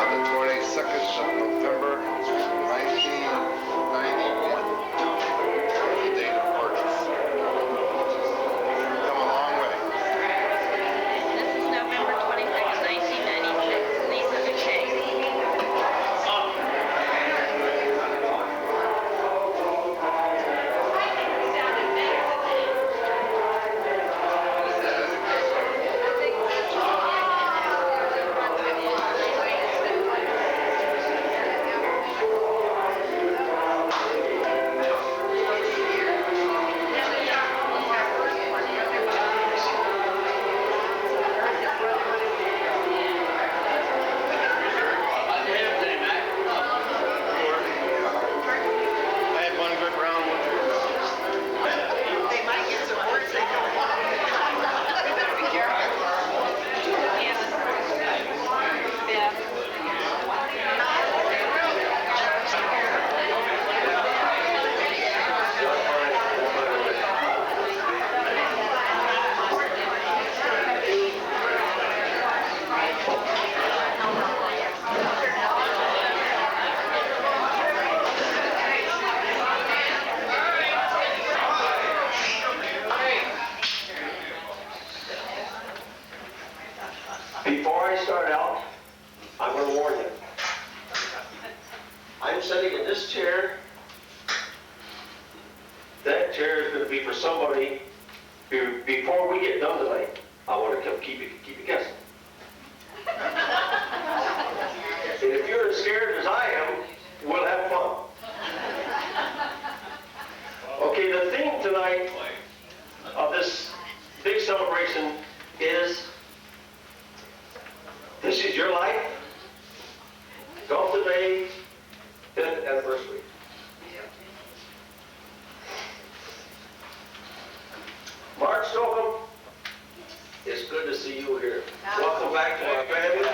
the 22nd of November, 1991. The date of purchase. Come a long way. This is November 26, 1996. Lisa McKay. I had one good round. They might get some words they don't want. We better be careful. Before I start out, I'm going to warn you. I'm sitting in this chair. That chair is going to be for somebody who, before we get done tonight, I want to keep you guessing. And if you're as scared as I am, we'll have fun. Okay, the theme tonight of this big celebration is this is your life. Golf today, 5th anniversary. Mark Stockham, it's good to see you here. Welcome back to our family.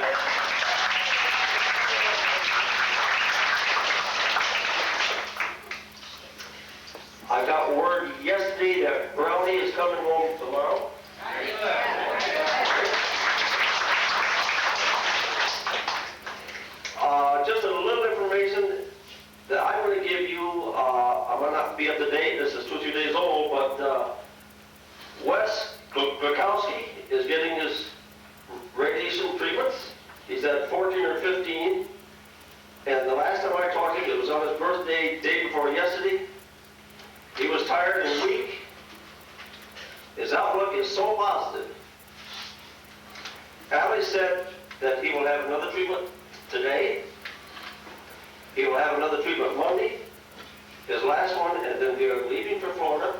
I got word yesterday that Brownie is coming home tomorrow. Just a little information that I'm going to give you. I might not be up to date. This is 2 or 3 days old, but Wes Gukowski is getting his radiation treatments. He's at 14 or 15. And the last time I talked to him, it was on his birthday, day before yesterday. He was tired and weak. His outlook is so positive. Allie said that he will have another treatment today. He will have another treatment Monday, his last one, and then they're leaving for Florida.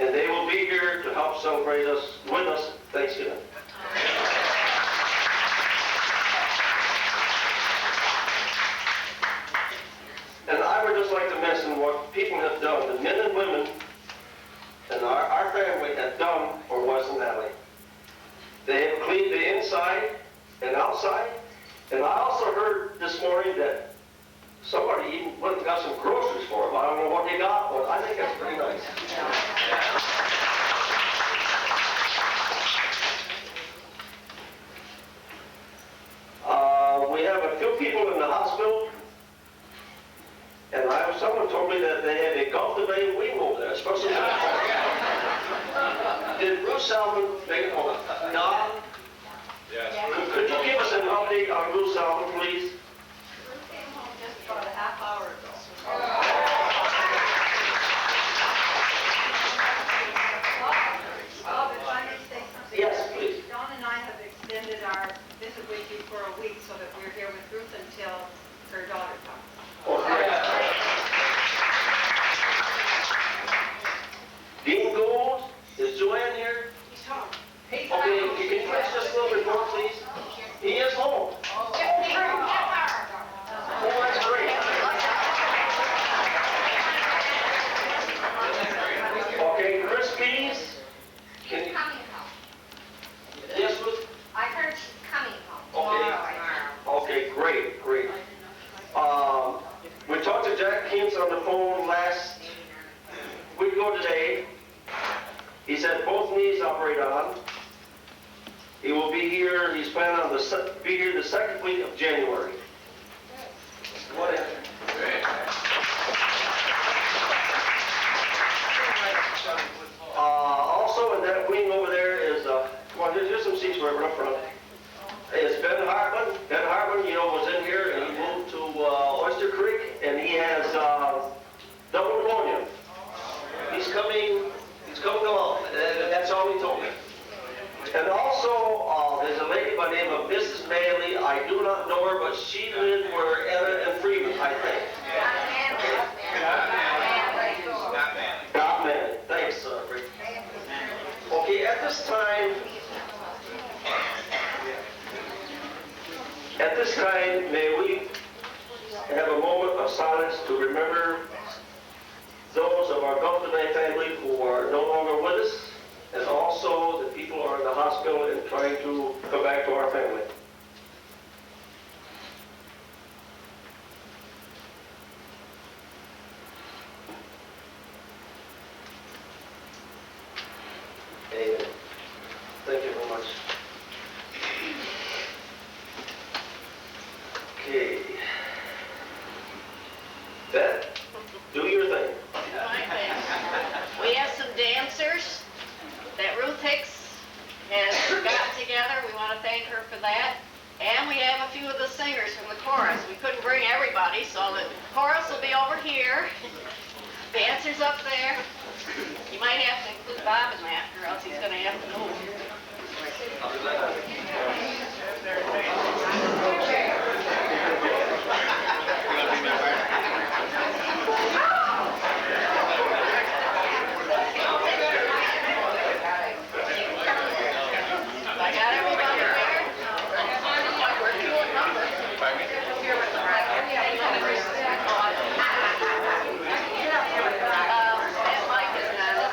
And they will be here to help celebrate with us Thanksgiving. And I would just like to mention what people have done, the men and women and our family have done for Wes and Allie. They have cleaned the inside and outside. And I also heard this morning that somebody even went and got some groceries for them. I don't know what they got, but I think that's pretty nice. We have a few people in the hospital, and someone told me that they had a Gulf to Bay wing over there, especially. Did Bruce Salmon make it home? No? Yes. Could you give us an update on Bruce Salmon, please? Bruce came home just about a half hour ago. Bob, if I may say something? Yes, please. Dawn and I have extended our visit with you for a week so that we're here with Ruth until her daughter comes. Oh, great. Dean Gould, is Joanne here? He's home. Okay, can you press just a little bit more, please? He is home. Oh, that's great. Okay, Chris Pease, can you? Coming home. Yes, Ruth? I heard she's coming home. Okay. Okay, great. We talked to Jack Keens on the phone last week ago today. He said both knees operate on. He will be here, he's planning on be here the second week of January. What is? Also in that wing over there is, come on, here's some seats right up front. It's Ben Hartman. Ben Hartman, you know, was in here and he moved to Oyster Creek and he has double pneumonia. He's coming along. That's all he told me. And also, there's a lady by the name of Mrs. Bailey. I do not know her, but she lived where Etta and Freeman, I think. Not man. Thanks, Rick. Okay, at this time, may we have a moment of silence to remember those of our Gulfdene family who are no longer with us, and also the people who are in the hospital and trying to come back to our family. Amen. Thank you very much. Okay. Beth, do your thing. We have some dancers that Ruth Hicks has gotten together. We want to thank her for that. And we have a few of the singers from the chorus. We couldn't bring everybody, so the chorus will be over here. Dancers up there. You might have to include Bob in that, or else he's going to have to move. I got everybody there. We're two at number. That mic is not.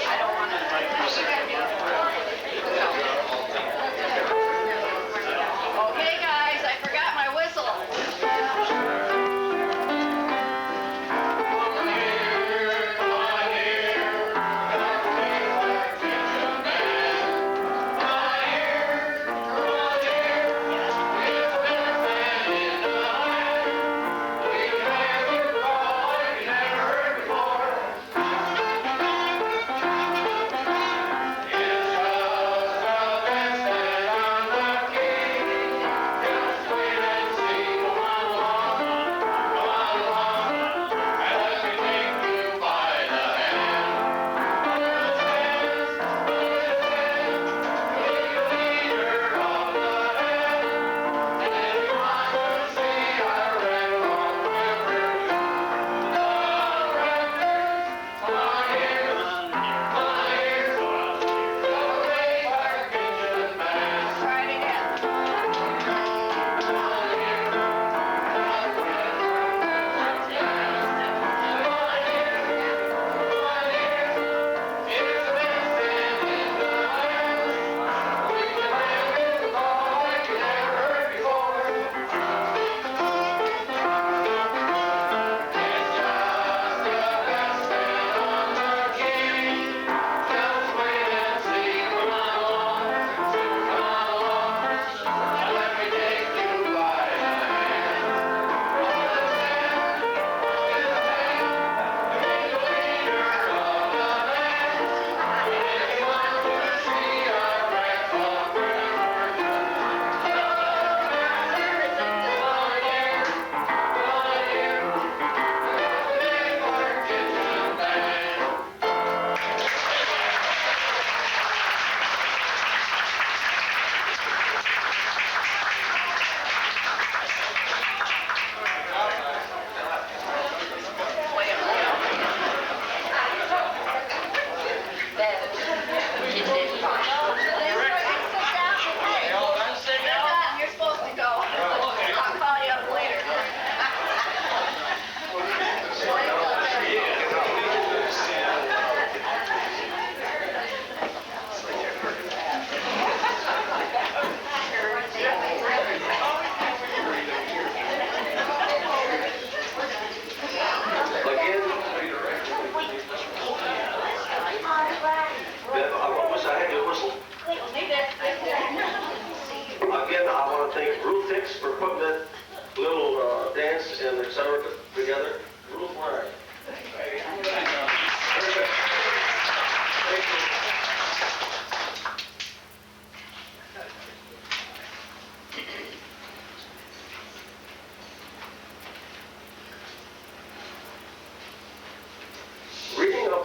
I don't want to.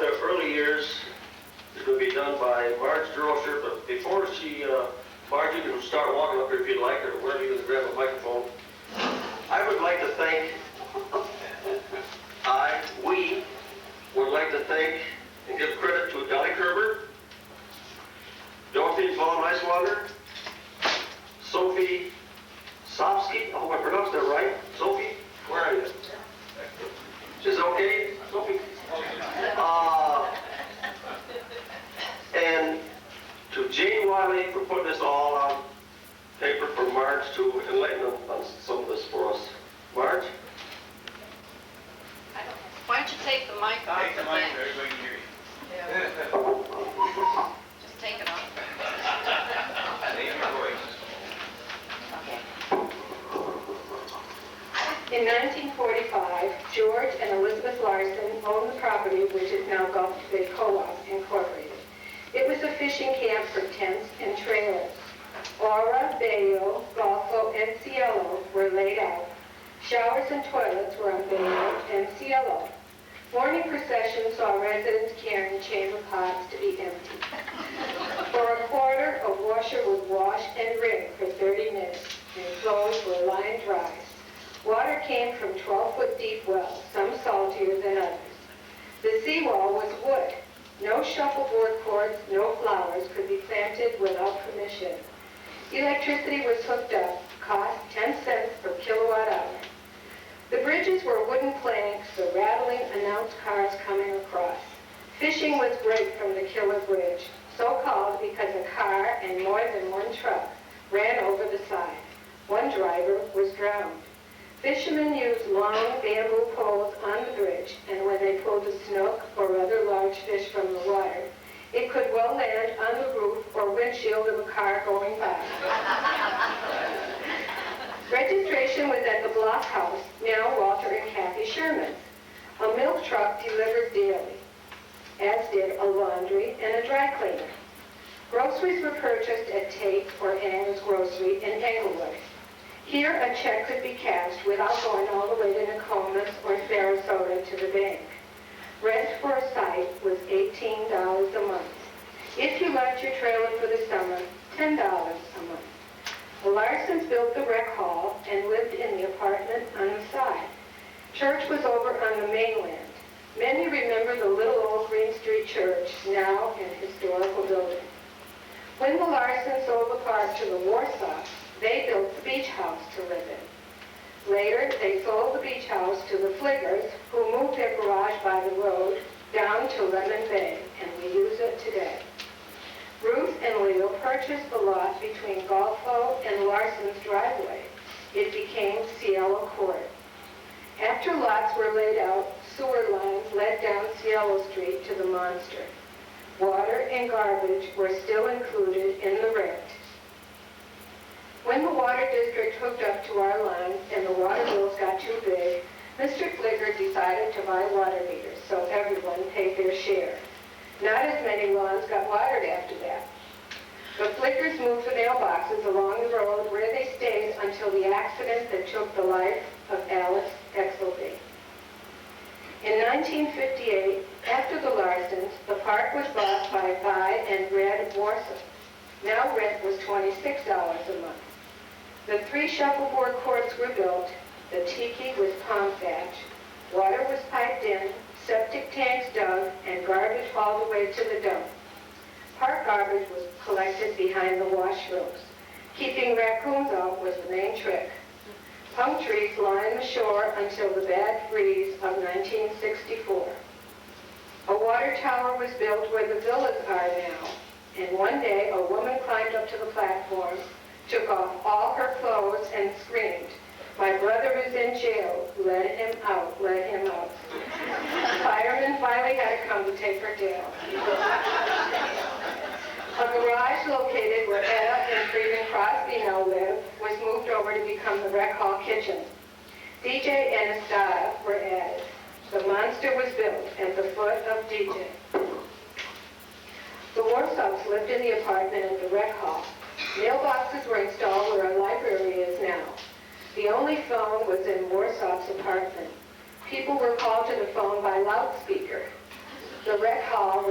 the early years is going to be done by Marge Droscher, but before Marge, you can start walking up here if you'd like, or wherever you can grab a microphone. I would like to thank, we would like to thank and give credit to Dolly Kerber, Dorothy von Eiswanger, Sophie Sopsky, I hope I pronounced that right. Sophie, where are you? Is it okay, Sophie? And to Jane Wiley for putting this all on paper for Marge to enlighten on some of this for us. Marge? Why don't you take the mic off? Take the mic so everybody can hear you. Just take it off. Leave your voice. In 1945, George and Elizabeth Larson owned the property which is now Gulf Bay Co-op Incorporated. It was a fishing camp for tents and trailers. Ora, Bayo, Golfo, and Cielo were laid out. Showers and toilets were on Bayo and Cielo. Morning procession saw residents carrying chamber pots to be emptied. For a quarter, a washer would wash and rinse for 30 minutes, and clothes were line dry. Water came from 12-foot deep wells, some saltier than others. The seawall was wood. No shuffleboard courts, no flowers could be planted without permission. Electricity was hooked up, cost 10 cents per kilowatt hour. The bridges were wooden planks, the rattling announced cars coming across. Fishing was great from the Killer Bridge, so called because a car and more than one truck ran over the side. One driver was drowned. Fishermen used long bamboo poles on the bridge, and when they pulled a snook or other large fish from the water, it could well land on the roof or windshield of a car going by. Registration was at the Block House, now Walter and Kathy Sherman's. A milk truck delivered daily, as did a laundry and a dry cleaner. Groceries were purchased at Tate or Anger's Grocery in Englewood. Here, a check could be cashed without going all the way to Nokomis or Sarasota to the bank. Rent for a site was $18 a month. If you left your trailer for the summer, $10 a month. The Larsons built the rec hall and lived in the apartment on the side. Church was over on the mainland. Many remember the little old Green Street church, now an historical building. When the Larsons sold the park to the Warsaw, they built the beach house to live in. Later, they sold the beach house to the Fliggers, who moved their garage by the road down to Lemon Bay, and we use it today. Ruth and Leo purchased the lot between Golfo and Larson's driveway. It became Cielo Court. After lots were laid out, sewer lines led down Cielo Street to the Monster. Water and garbage were still included in the rent. When the water district hooked up to our lines and the water bills got too big, Mr. Fligger decided to buy water meters so everyone paid their share. Not as many lawns got watered after that. The Fliggers moved the mailboxes along the road where they stayed until the accident that took the life of Alice Exelby. In 1958, after the Larsons, the park was bought by Vi and Brad Warsaw. Now rent was $26 a month. The 3 shuffleboard courts were built, the tiki with palm thatch, water was piped in, septic tanks dug, and garbage hauled away to the dump. Park garbage was collected behind the washrooms. Keeping raccoons out was the main trick. Palm trees lined the shore until the bad freeze of 1964. A water tower was built where the villas are now, and one day a woman climbed up to the platform, took off all her clothes, and screamed, "My brother is in jail. Let him out, let him out." Firemen finally had to come to take her down. A garage located where Etta and Freeman Crosby now live was moved over to become the rec hall kitchen. DJ and Estada were added. The Monster was built at the foot of DJ. The Warsaws lived in the apartment at the rec hall. Mailboxes were installed where our library is now. The only phone was in Warsaw's apartment. People were called to the phone by loudspeaker. The rec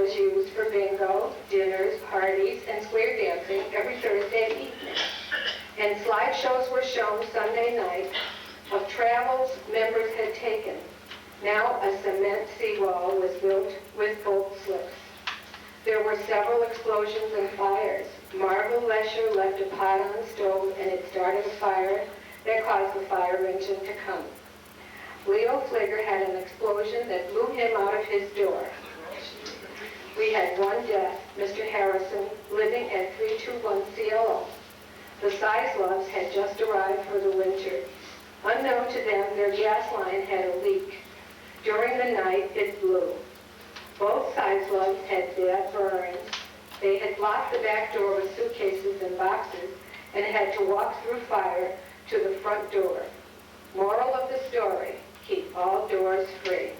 was used for bingo, dinners, parties, and square dancing every Thursday evening. And slideshows were shown Sunday night of travels members had taken. Now a cement seawall was built with bolt slips. There were several explosions and fires. Marvel Lesher left a pot on the stove and it started a fire that caused the fire engine to come. Leo Fligger had an explosion that blew him out of his door. We had one death, Mr. Harrison, living at 321 CLO. The Sizlovs had just arrived for the winter. Unknown to them, their gas line had a leak. During the night, it blew. Both Sizlovs had bad burns. They had blocked the back door with suitcases and boxes and had to walk through fire to the front door. Moral of the story, keep all doors free.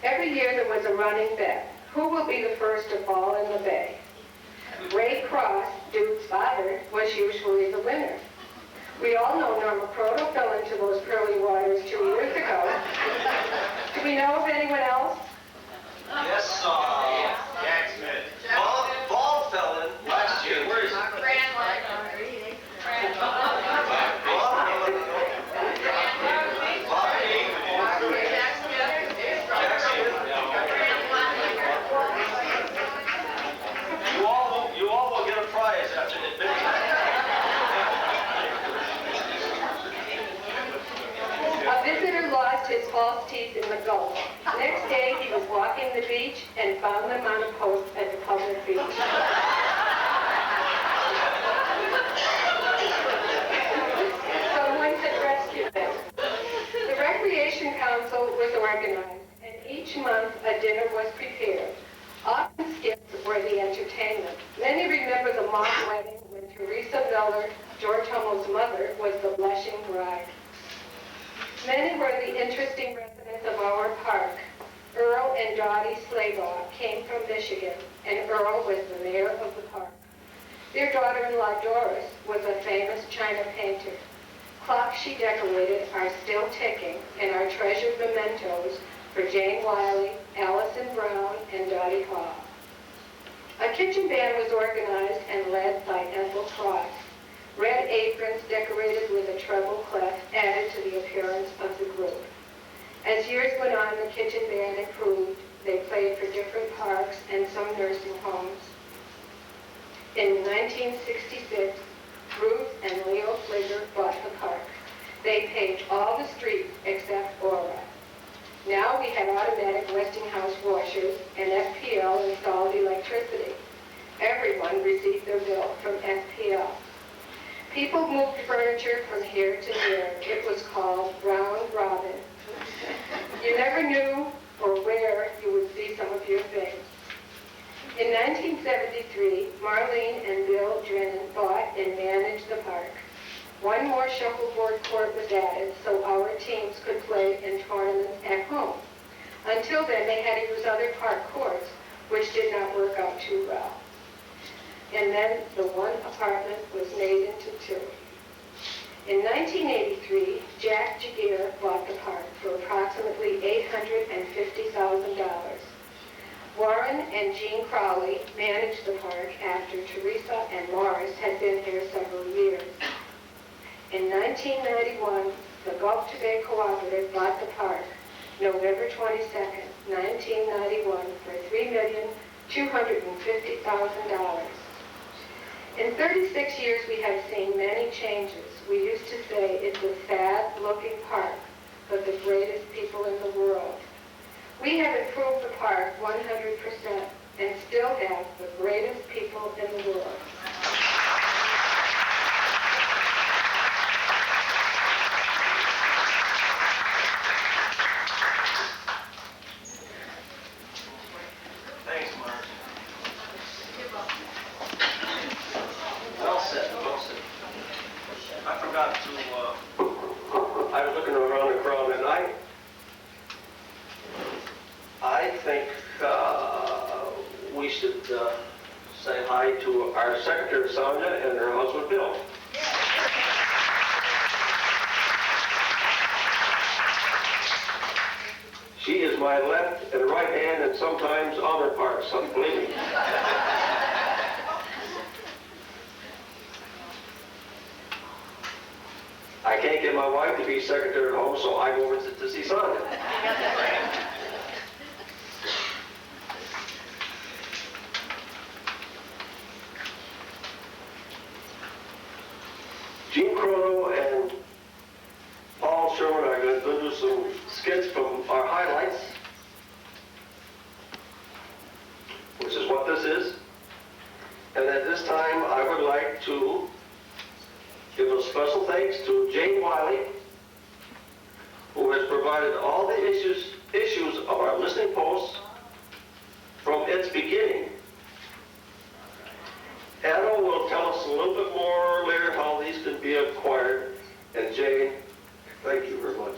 Every year there was a running bet. Who will be the first to fall in the bay? Ray Cross, Duke's father, was usually the winner. We all know Norma Croto fell into those pearly waters 2 years ago. Do we know of anyone else? Yes, Jack Smith. Ball fell in last year. Where is he? You all will get a prize after the video. A visitor lost his false teeth in the Gulf. Next day, he was walking the beach and found them on a post at the public beach. Someone had rescued them. The Recreation Council was organized, and each month a dinner was prepared. Often skits were the entertainment. Many remember the mock wedding when Teresa Miller, George Hummel's mother, was the blushing bride. Many were the interesting residents of our park. Earl and Dottie Slaybaugh came from Michigan, and Earl was the mayor of the park. Their daughter-in-law Doris was a famous China painter. Clocks she decorated are still ticking and are treasured mementos for Jane Wiley, Allison Brown, and Dottie Hall. A kitchen band was organized and led by Ethel Cross. Red aprons decorated with a treble clef added to the appearance of the group. As years went on, the kitchen band improved. They played for different parks and some nursing homes. In 1966, Ruth and Leo Fligger bought the park. They paved all the streets except Aura. Now we have automatic Westinghouse washers and FPL installed electricity. Everyone received their bill from FPL. People moved furniture from here to there. It was called round robin. You never knew or where you would see some of your things. In 1973, Marlene and Bill Drennan bought and managed the park. One more shuffleboard court was added so our teams could play in tournaments at home. Until then, they had to use other park courts, which did not work out too well. And then the one apartment was made into two. In 1983, Jack Jagier bought the park for approximately $850,000. Warren and Jean Crowley managed the park after Teresa and Morris had been here several years. In 1991, the Gulf Today Cooperative bought the park, November 22nd, 1991, for $3,250,000. In 36 years, we have seen many changes. We used to say it's a sad-looking park, but the greatest people in the world. We have improved the park 100% and still have the greatest people in the world. Thanks, Mark. Well said, well said. I forgot to, I was looking around the crowd and I think we should say hi to our secretary, Sonia, and her husband, Bill. She is my left and right hand and sometimes other parts, believe me. I can't get my wife to be secretary at home, so I go over to see Sonia. Gene Croto and Paul Sherman are going to do some skits from our highlights, which is what this is. And at this time, I would like to give a special thanks to Jane Wiley, who has provided all the issues of our listening posts from its beginning. Anna will tell us a little bit more later how these can be acquired. And Jane, thank you very much.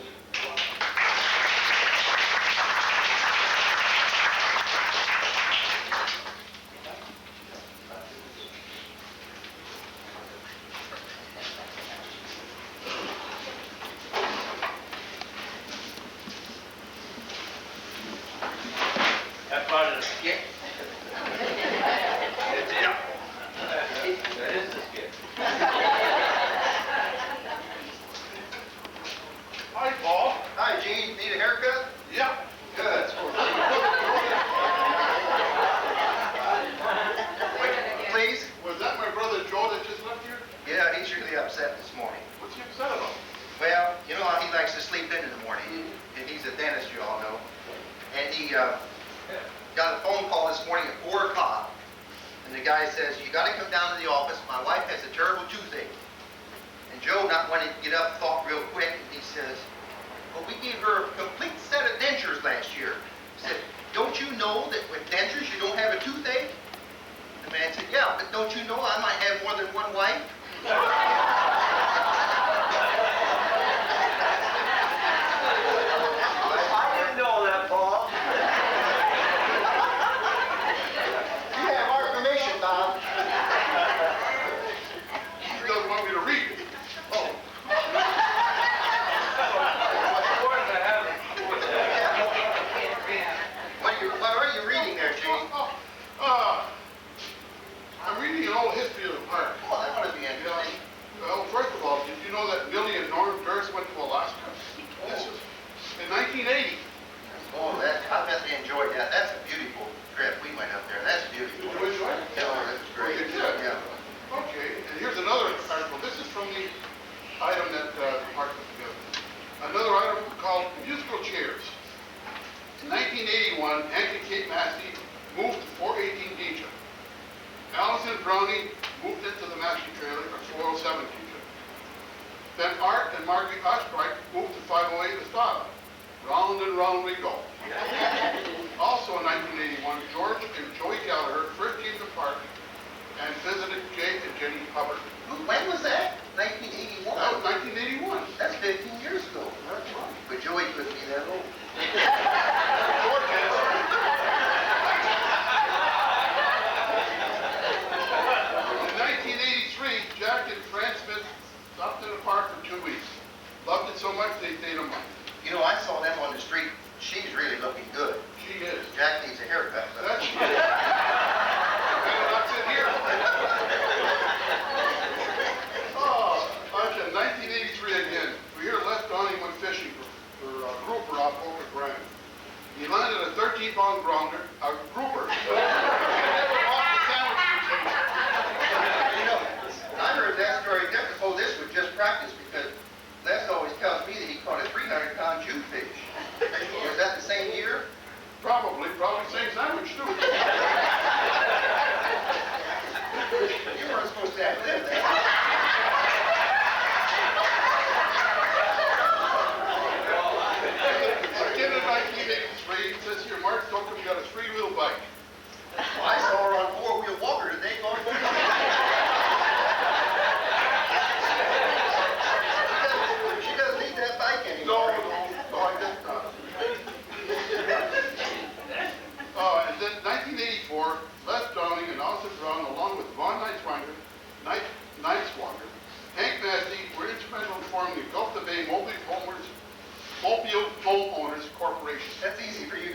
That part of the skit. That is the skit. Hi, Paul. Hi, Gene. Need a haircut? Yeah. Good. Please? Was that my brother Joe that just left here? Yeah, he's really upset this morning. What's he upset about? Well, you know how he likes to sleep in the morning, and he's a dentist, you all know. And he got a phone call this morning at 4 o'clock, and the guy says, you got to come down to the office. My wife has a terrible toothache. And Joe, not wanting to get up, thought real quick, and he says, well, we gave her a complete set of dentures last year. He said, don't you know that with dentures you don't have a toothache? The man said, yeah, but don't you know I might have more than one wife? I didn't know that, Paul. You have our permission, Bob. He doesn't want me to read it. Oh. What are you reading there, Gene? I'm reading an old history of the park. Oh, that ought to be interesting. Well, first of all, did you know that Millie and Norm Durst went to Alaska? This was in 1980. Oh, I bet they enjoyed that. That's a beautiful trip. We went up there. That's beautiful. Did you enjoy it? Yeah, that's great. Oh, you did? Yeah. Okay, and here's another article. This is from the item that the park put together. Another item called musical chairs. In 1981, Hank and Kate Massey moved to 418 Egypt. Allison Browning moved into the Massey trailer at 407 Egypt. Then Art and Margaret Oshbright moved to 508 Estada. Round and round we go. Also in 1981, George and Joey Gallagher first came to the park and visited Jake and Jenny Hubbard. When was that? 1981? That was 1981. That's 15 years ago. But Joey couldn't be that old. George has. In 1983, Jack and Fran Smith stopped in the park for 2 weeks. Loved it so much they stayed a month. You know, I saw them on the street. She's really looking good. She is. Jack needs a haircut. That she is. Better not sit here. Oh, bunch of 1983 again. We hear Les Donnie went fishing for grouper off Boca Grande. He landed a 13-pound grounder, a grouper. He never lost a sandwich in his hand. You know, I heard that story different. Oh, this was just practice because Les always tells me that he caught a 300-pound Jewfish. Was that the same year? Probably same sandwich too. You weren't supposed to have lived there. Again in 1983, it says here, Mark Stokely got a 3-wheel bike. Well, I saw her on 4-wheel walker today going for She doesn't need that bike No, anymore. I guess not. And then 1984, Les Downing and Allison Brown, along with Von Niswanger, Hank Massey, were instrumental in forming the Gulf to Bay Mobile Homeowners Corporation. That's easy for you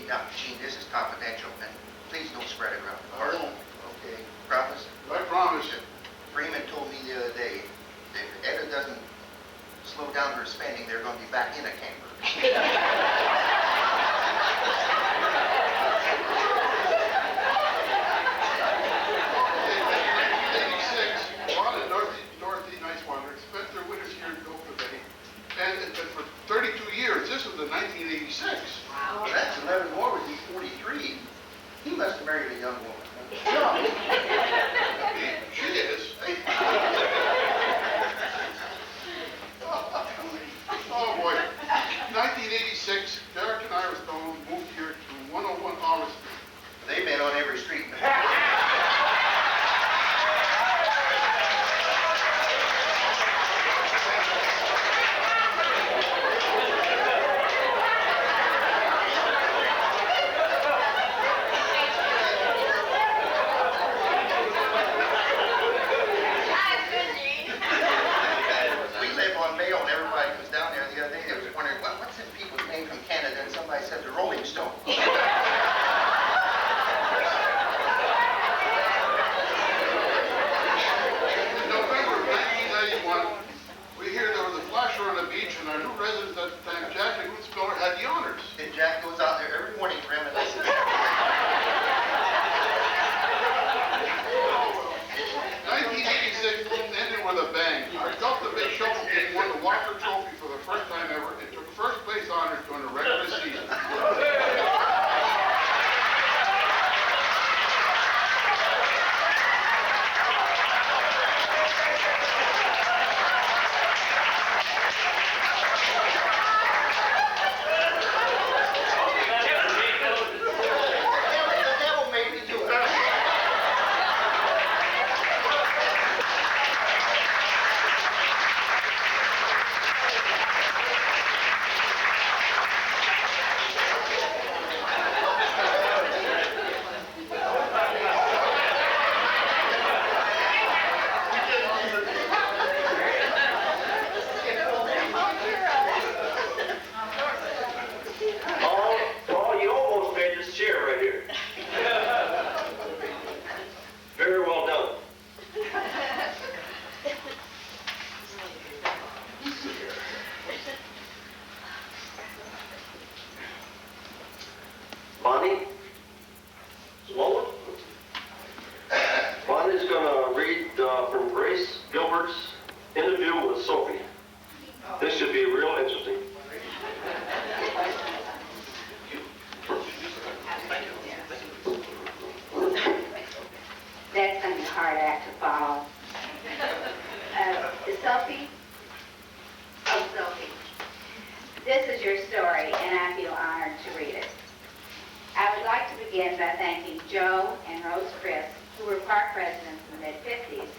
Now, Gene, this is confidential, and please don't spread it around the I park. won't. Okay, promise? I promise you. Freeman told me the other day, that if Etta doesn't slow down her spending, they're gonna be back in a camper. Ron and Dorothy Nicewander spent their winters here in Cooperative, and for 32 years, this was in 1986. Well, that's 11 more, would be 43. He must have married a young woman. Yeah. She is. Oh, boy. 1986, Derek and Iris Stone moved here to 101 Olive Street. They've been on every street. We live on Mayo, and everybody comes down there. The other day, they was wondering, what's in people's name from Canada? And somebody said the Rolling Stone. In November of 1991, we hear there was a flasher on the beach, and our new resident at the time, Jack Miller, had the honors. And Jack goes out there every morning reminiscing. 1986 ended with a bang. Our Delta Big Shovel team won the Walker Trophy for the first time ever and took first place honors during the regular season. The devil made me do it. Paul, you almost made this chair right here. Very well done. Bonnie? Swallow? Bonnie's gonna read from Grace Gilbert's interview with Sophie. This should be real interesting. That's going to be a hard act to follow. Sophie? Oh, Sophie. This is your story, and I feel honored to read it. I would like to begin by thanking Joe and Rose Chris, who were park residents in the mid-50s.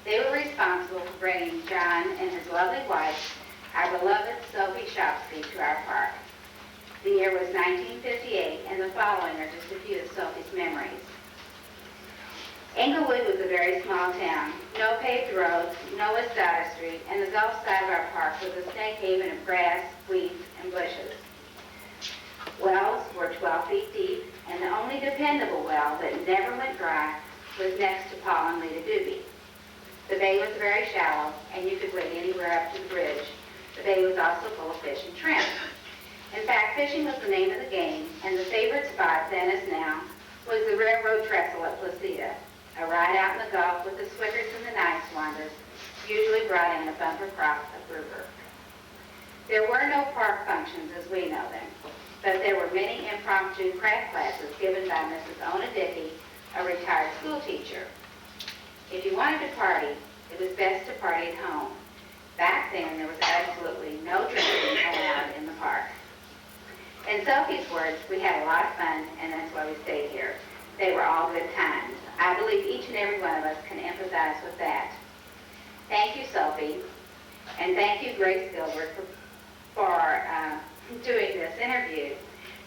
They were responsible for bringing John and his lovely wife, our beloved Sophie Shopsky, to our park. The year was 1958, and the following are just a few of Sophie's memories. Englewood was a very small town. No paved roads, no Westdata Street, and the Gulf side of our park was a snake haven of grass, weeds, and bushes. Wells were 12 feet deep, and the only dependable well that never went dry was next to Paul and Lita Doobie. The bay was very shallow, and you could wade anywhere up to the bridge. The bay was also full of fish and shrimp. In fact, fishing was the name of the game, and the favorite spot then as now was the railroad trestle at Placida. A ride out in the Gulf with the Swickards and the Nicewanders usually brought in a bumper crop of grouper. There were no park functions as we know them, but there were many impromptu craft classes given by Mrs. Ona Dickey, a retired school teacher. If you wanted to party, it was best to party at home. Back then, there was absolutely no drinking allowed in the park. In Sophie's words, we had a lot of fun, and that's why we stayed here. They were all good times. I believe each and every one of us can empathize with that. Thank you, Sophie, and thank you, Grace Gilbert, for doing this interview.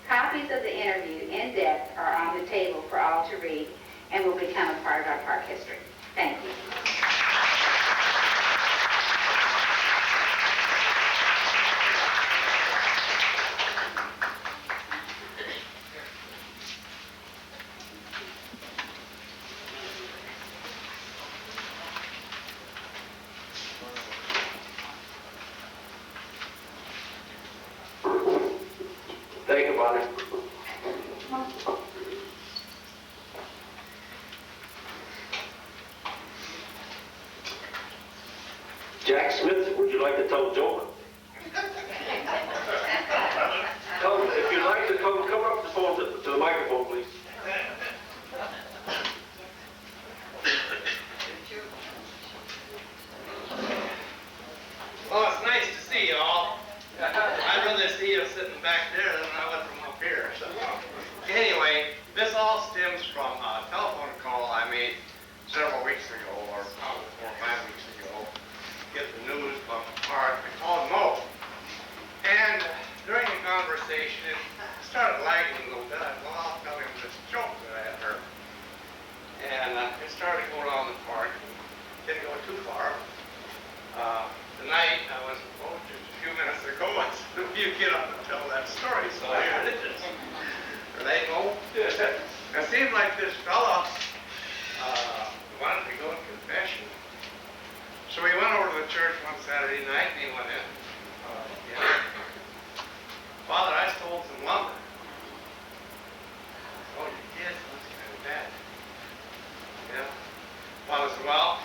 Copies of the interview in depth are on the table for all to read and will become a part of our park history. Thank you. Father. Jack Smith, would you like to tell a joke? Come, if you'd like to come up to the microphone, please. Well, it's nice to see you all. I'd rather see you sitting back there than I would from up here. So, anyway, this all stems from a telephone call I made several weeks ago, or probably 4 or 5 weeks ago. Get the news from Mark. I called Mo. And during the conversation, it started lagging a little bit. I thought, well, I'll tell him this joke that I had heard. And it started going around the park. Didn't go too far. Tonight, I was, just a few minutes ago, I said, you get up and tell that story, so here it is. Are they go? It seemed like this fella wanted to go to confession. So we went over to the church one Saturday night, and he went in. Father, I stole some lumber. Oh, you did? That's kind of bad. Yeah. Father said, well,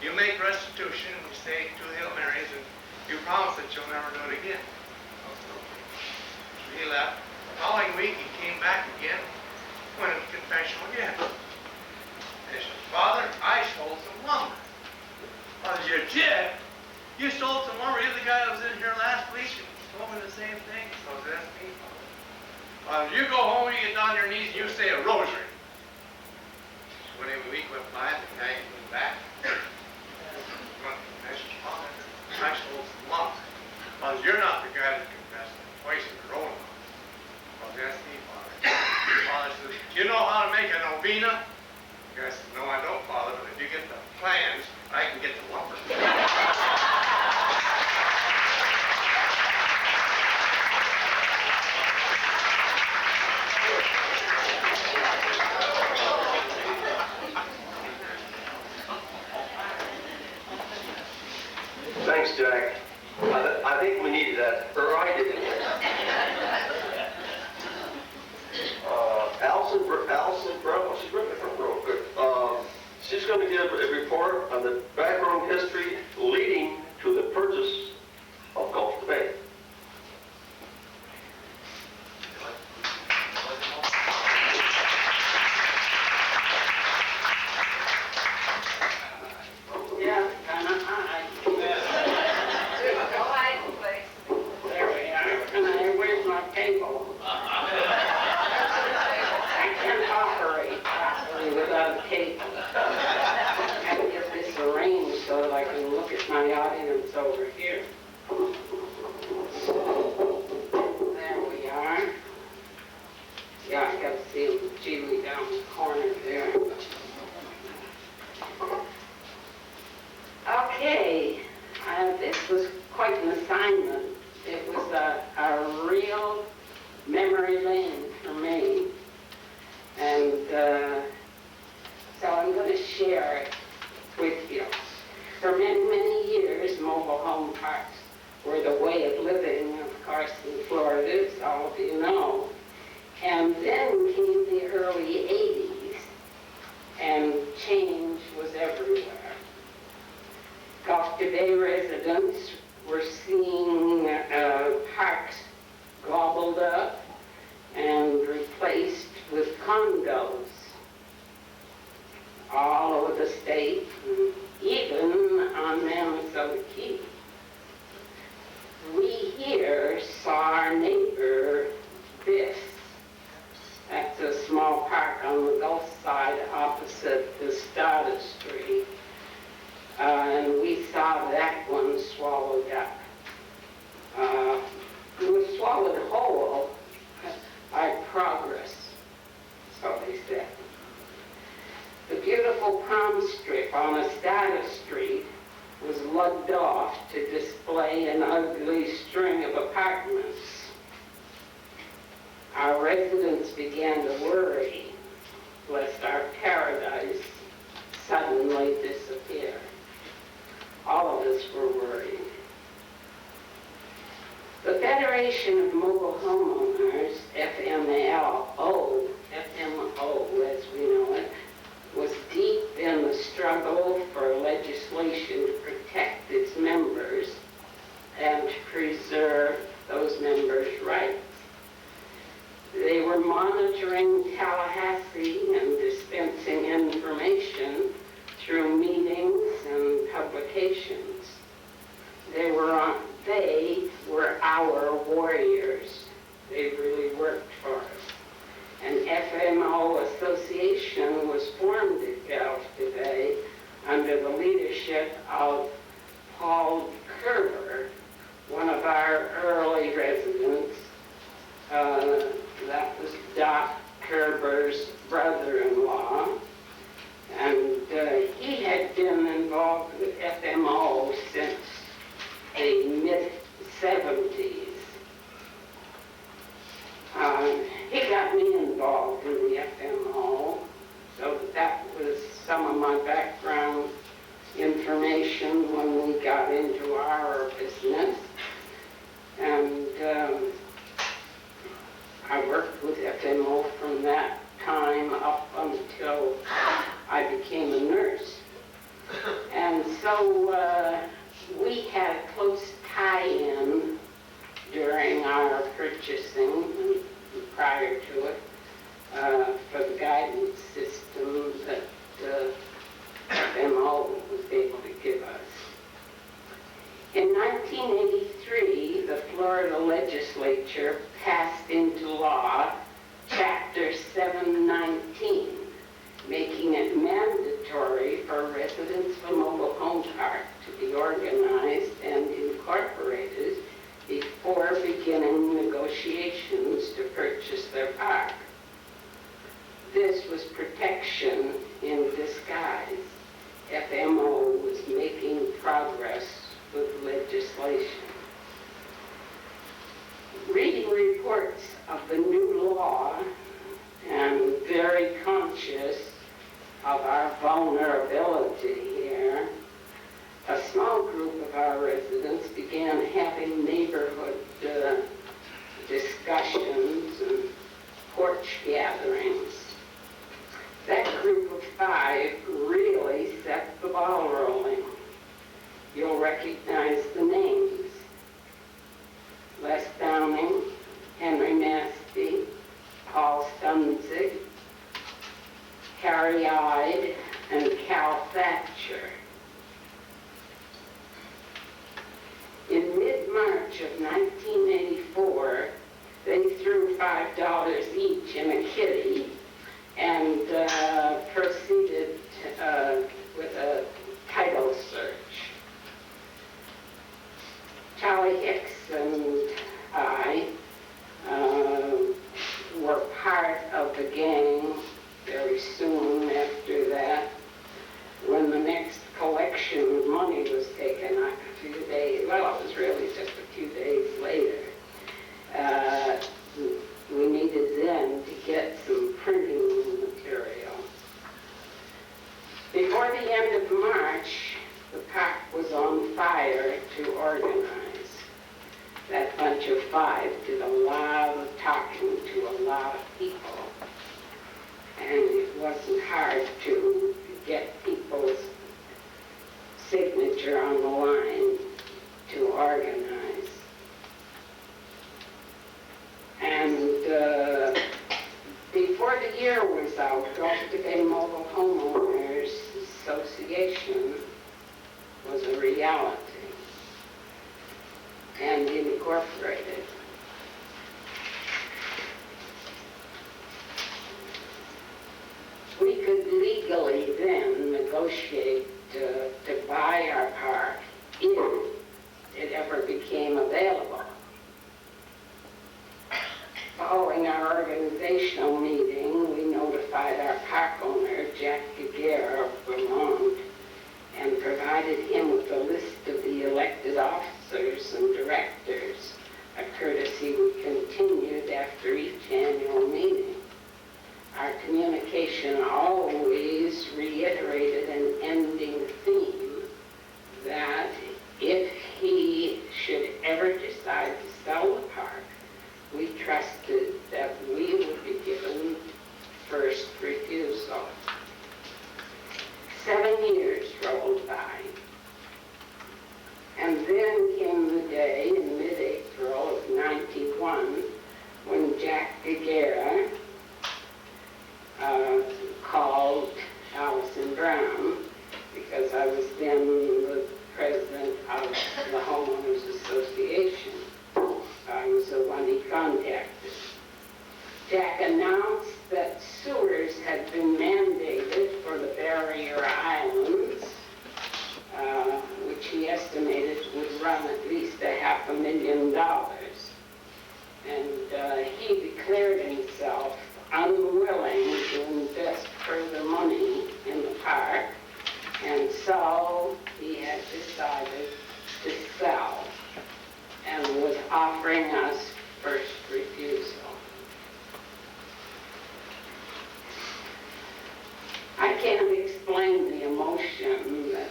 you make restitution, and you say 2 Hail Marys, and you promise that you'll never do it again. So he left. The following week, he came back again, went into confessional again. And he said, Father, I stole some lumber. Father, you did? You stole some lumber? You're the guy that was in here last week and told me the same thing. So that's me, Father. Father, you go home, you get down on your knees, and you say a rosary. So when a week went by, the guy came back. I stole some lumber. Father, you're not the guy that confessed twice in a row. Well, that's me, Father. Father says, do you know how to make a novena? The guy said, no, I don't, Father, but if you get the plans, I can get the lumber. Thanks, Jack. I think we needed that, or I did. Allison Brown, she's written it from real quick. She's going to give a report on the background history leading to the purchase of Gulf Bay. Yeah, kind of high. There we are. And where's my table? I can't operate properly without a table. I have to get this arranged so that I can look at my audience over here. There we are. Yeah, I got to see Julie down the corner there. Okay, this was quite an assignment. It was a real memory lane for me. And so I'm going to share it with you. For many, many years, mobile home parks were the way of living, of course, in Florida, as all of you know. And then came the early 80s, and change was everywhere. Gulf Bay residents were seeing parks gobbled up and replaced with condos all over the state, even on Manasota Key. We here saw our neighbor, Biff. That's a small park on the Gulf side opposite the Stardust Street. And we saw that one swallowed up. It was swallowed whole by progress, so they said. The beautiful palm strip on Estata Street was lugged off to display an ugly string of apartments. Our residents began to worry lest our paradise suddenly disappear. All of us were worried. But then Federation of Mobile Homeowners, FMO, as we know it, was deep in the struggle for legislation to protect its members and to preserve those members' rights. They were monitoring Tallahassee and dispensing information through meetings and publications. They were our warriors. They really worked for us. An FMO association was formed at Guelph today under the leadership of Paul Kerber, one of our early residents. That was Doc Kerber's brother-in-law. And he had been involved with FMO since the mid-70s. He got me involved in the FMO, so that was some of my background information when we got into our business. And I worked with FMO from that time up until I became a nurse. And so we had a close tie-in during our purchasing prior to it for the guidance system that FMO was able to give us. In 1983, the Florida legislature passed into law Chapter 719, making it mandatory for residents of a mobile home park to be organized and incorporated before beginning negotiations to purchase their park. This was protection in disguise. FMO was making progress with legislation. Reading reports of the new law and very conscious of our vulnerability here, a small group of our residents began having neighborhood discussions and porch gatherings. That group of 5 really set the ball rolling. You'll recognize the names. Les Downing, Henry Nasty, Paul Stunzig, Harry Ide, and Cal Thatcher. In mid-March of 1984, they threw $5 each in a kitty and proceeded with a title search. Charlie Hicks and I were part of the gang very soon after that. When the next collection of money was taken, a few days, well, it was really just a few days later, we needed then to get some printing material. Before the end of March, the park was on fire to organize. That bunch of 5 did a lot of talking to a lot of people. And it wasn't hard to get people's signature on the line to organize. And before the year was out, Gulf Bay Mobile Homeowners Association was a reality and incorporated. We could legally then negotiate to buy our park if it ever became available. Following our organizational meeting, we notified our park owner, Jack Giguere of Vermont, and provided him with a list of the elected officers and directors, a courtesy we continued after each annual meeting. Our communication always reiterated an ending theme that if he should ever decide to sell the Gagera called Allison Brown, because I was then the president of the Homeowners Association. I was the one he contacted. Jack announced that sewers had been mandated for the barrier islands, which he estimated would run at least $500,000. And he declared himself unwilling to invest further money in the park, and so he had decided to sell and was offering us first refusal. I can't explain the emotion that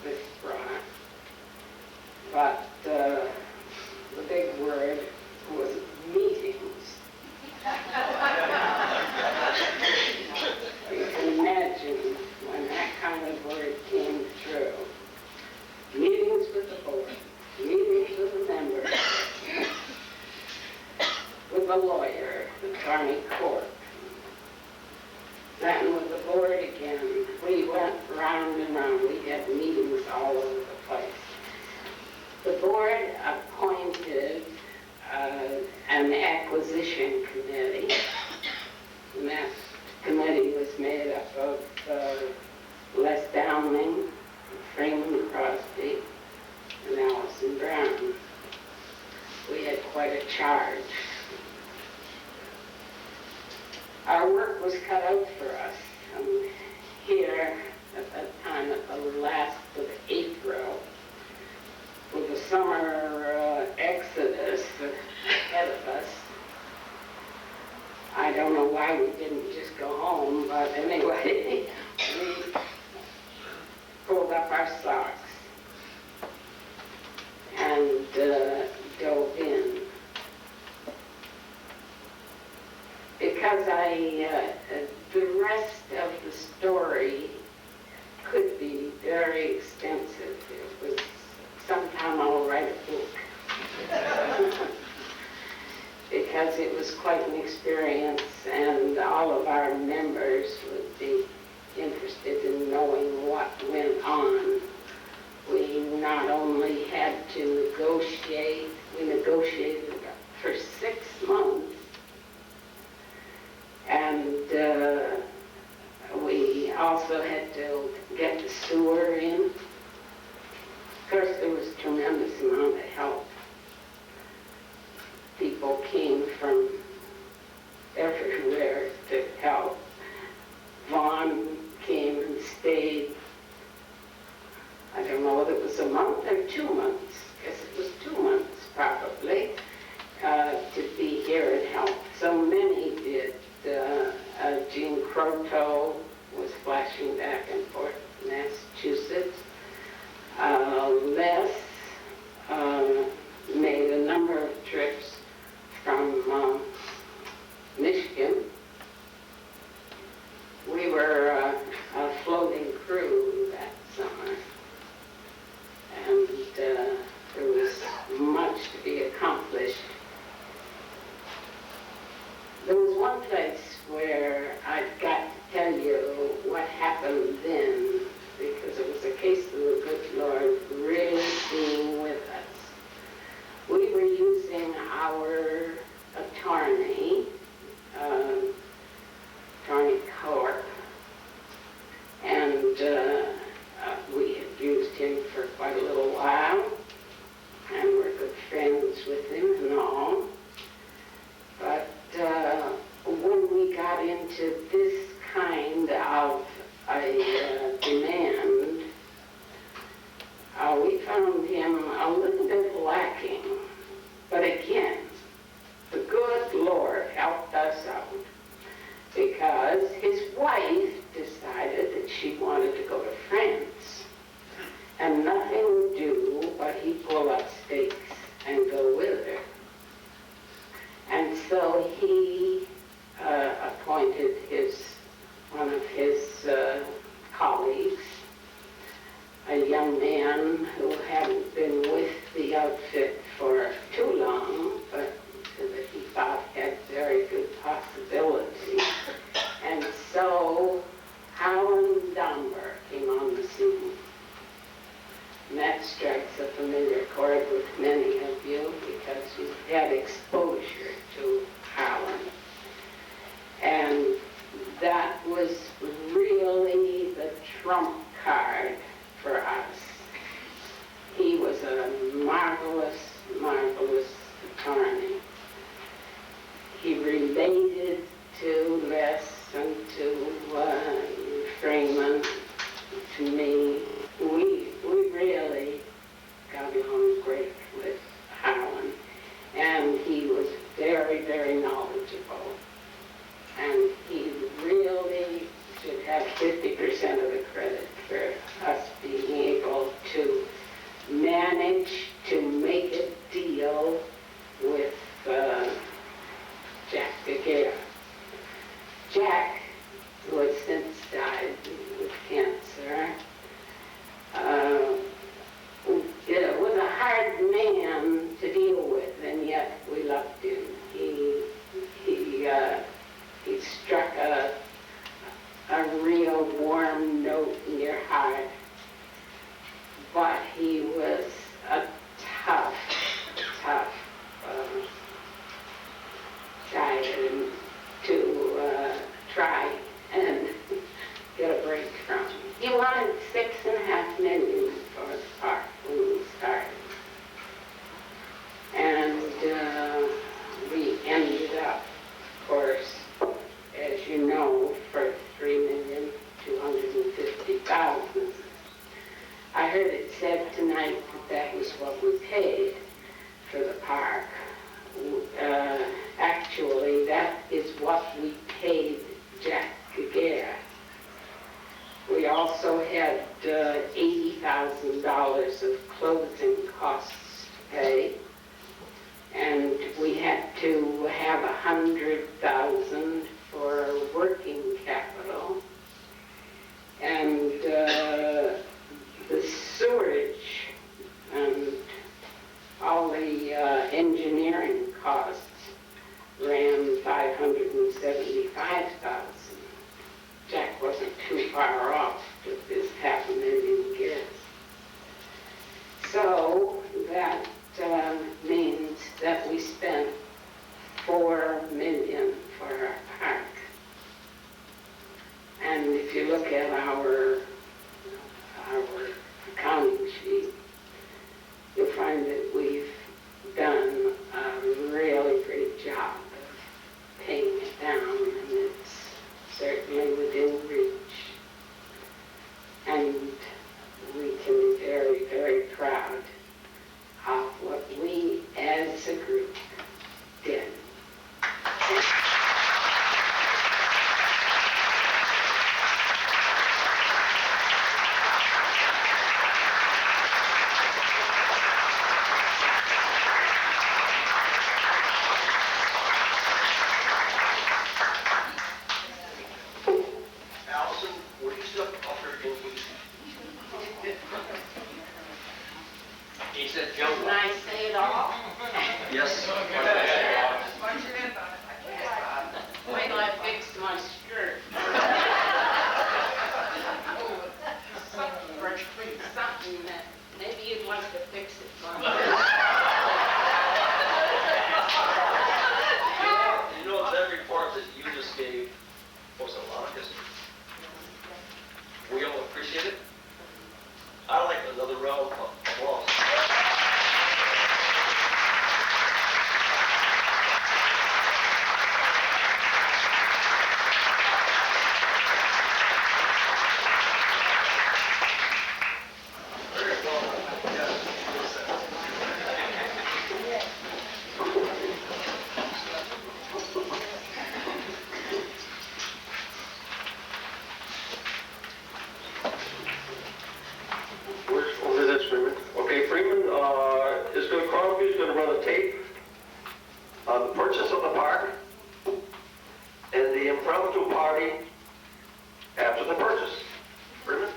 this brought, but the big word was meetings. You can imagine when that kind of word came through. Meetings with the board, meetings with the members, with the lawyer, Attorney Court. Then with the board again, we went round and round. We had meetings all over the place. The board appointed an acquisition committee, and that committee was made up of Les Downing, Freeman Crosby, and Allison Brown. We had quite a charge. Our work was cut out for us. Here, at that time, at the last of April, with the summer exodus ahead of us, I don't know why we didn't just go home, but anyway, we pulled up our socks and dove in. Because the rest of the story could be very extensive. It was sometime I'll write a book. Because it was quite an experience, and all of our members would be interested in knowing what went on. We not only had to negotiate, we negotiated for 6 months, and we also had to get the sewer in. Of course, there was a tremendous amount of help. People came from everywhere to help. Vaughn came and stayed, I don't know whether it was a month or 2 months. I guess it was 2 months probably, to be here and help. So many did. Jean Croteau was flashing back and forth to Massachusetts. Les made a number of trips from Michigan. We were a floating crew that summer, and there was much to be accomplished. There was one place where I've got to tell you what happened then, because it was a case of the good Lord really being with us. We were using our attorney, Attorney Corp, and we had used him for quite a little while, and we're good friends with him and all. But when we got into this kind of a demand, we found him a little bit lacking. But again, the good Lord helped us out, because his wife decided that she wanted to go to France, and nothing would do but he'd pull up stakes and go with her. And so he appointed one of his colleagues Jack, who has since died with cancer, was a hard man to deal with, and yet we loved him. He struck a real warm note in your heart, but he was a tough guy to try and get a break from. He wanted $6.5 million for his park when we started. And we ended up, of course, as you know, for $3,250,000. I heard it said tonight that was what we paid for the park. Actually, that is what we paid Jack Gagare. We also had $80,000 of closing costs to pay, and we had to have $100,000 for working capital, and the sewerage and all the engineering costs ran $575,000. Jack wasn't too far off with his $500,000 years. So that means that we spent $4 million for our park. And if you look at our accounting sheet, you'll find that we've done a really great job of paying it down, and it's certainly within reach. And we can be very, very proud of what we as a group did. Allison, would you step up here again, please? He said jump. Can I say it all? Yes. Wait till I fix my skirt. Something that maybe you'd like to fix it for me. You know, that report that you just gave was a lot of history. We all appreciate it. I'd like another round of applause. Very well. Yes. Over this, Freeman. Okay, Freeman is going to, Cooperative is going to run a tape on the purchase of the park and the impromptu party after the purchase. Freeman?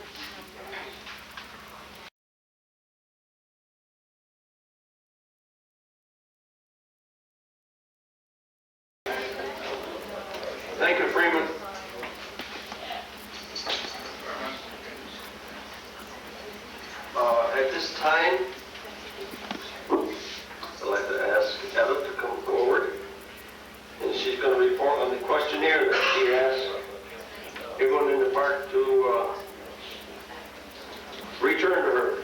Thank you, Freeman. At this time, I'd like to ask Ella to come forward, and she's going to report on the questionnaire that she asked everyone in the park to return to her.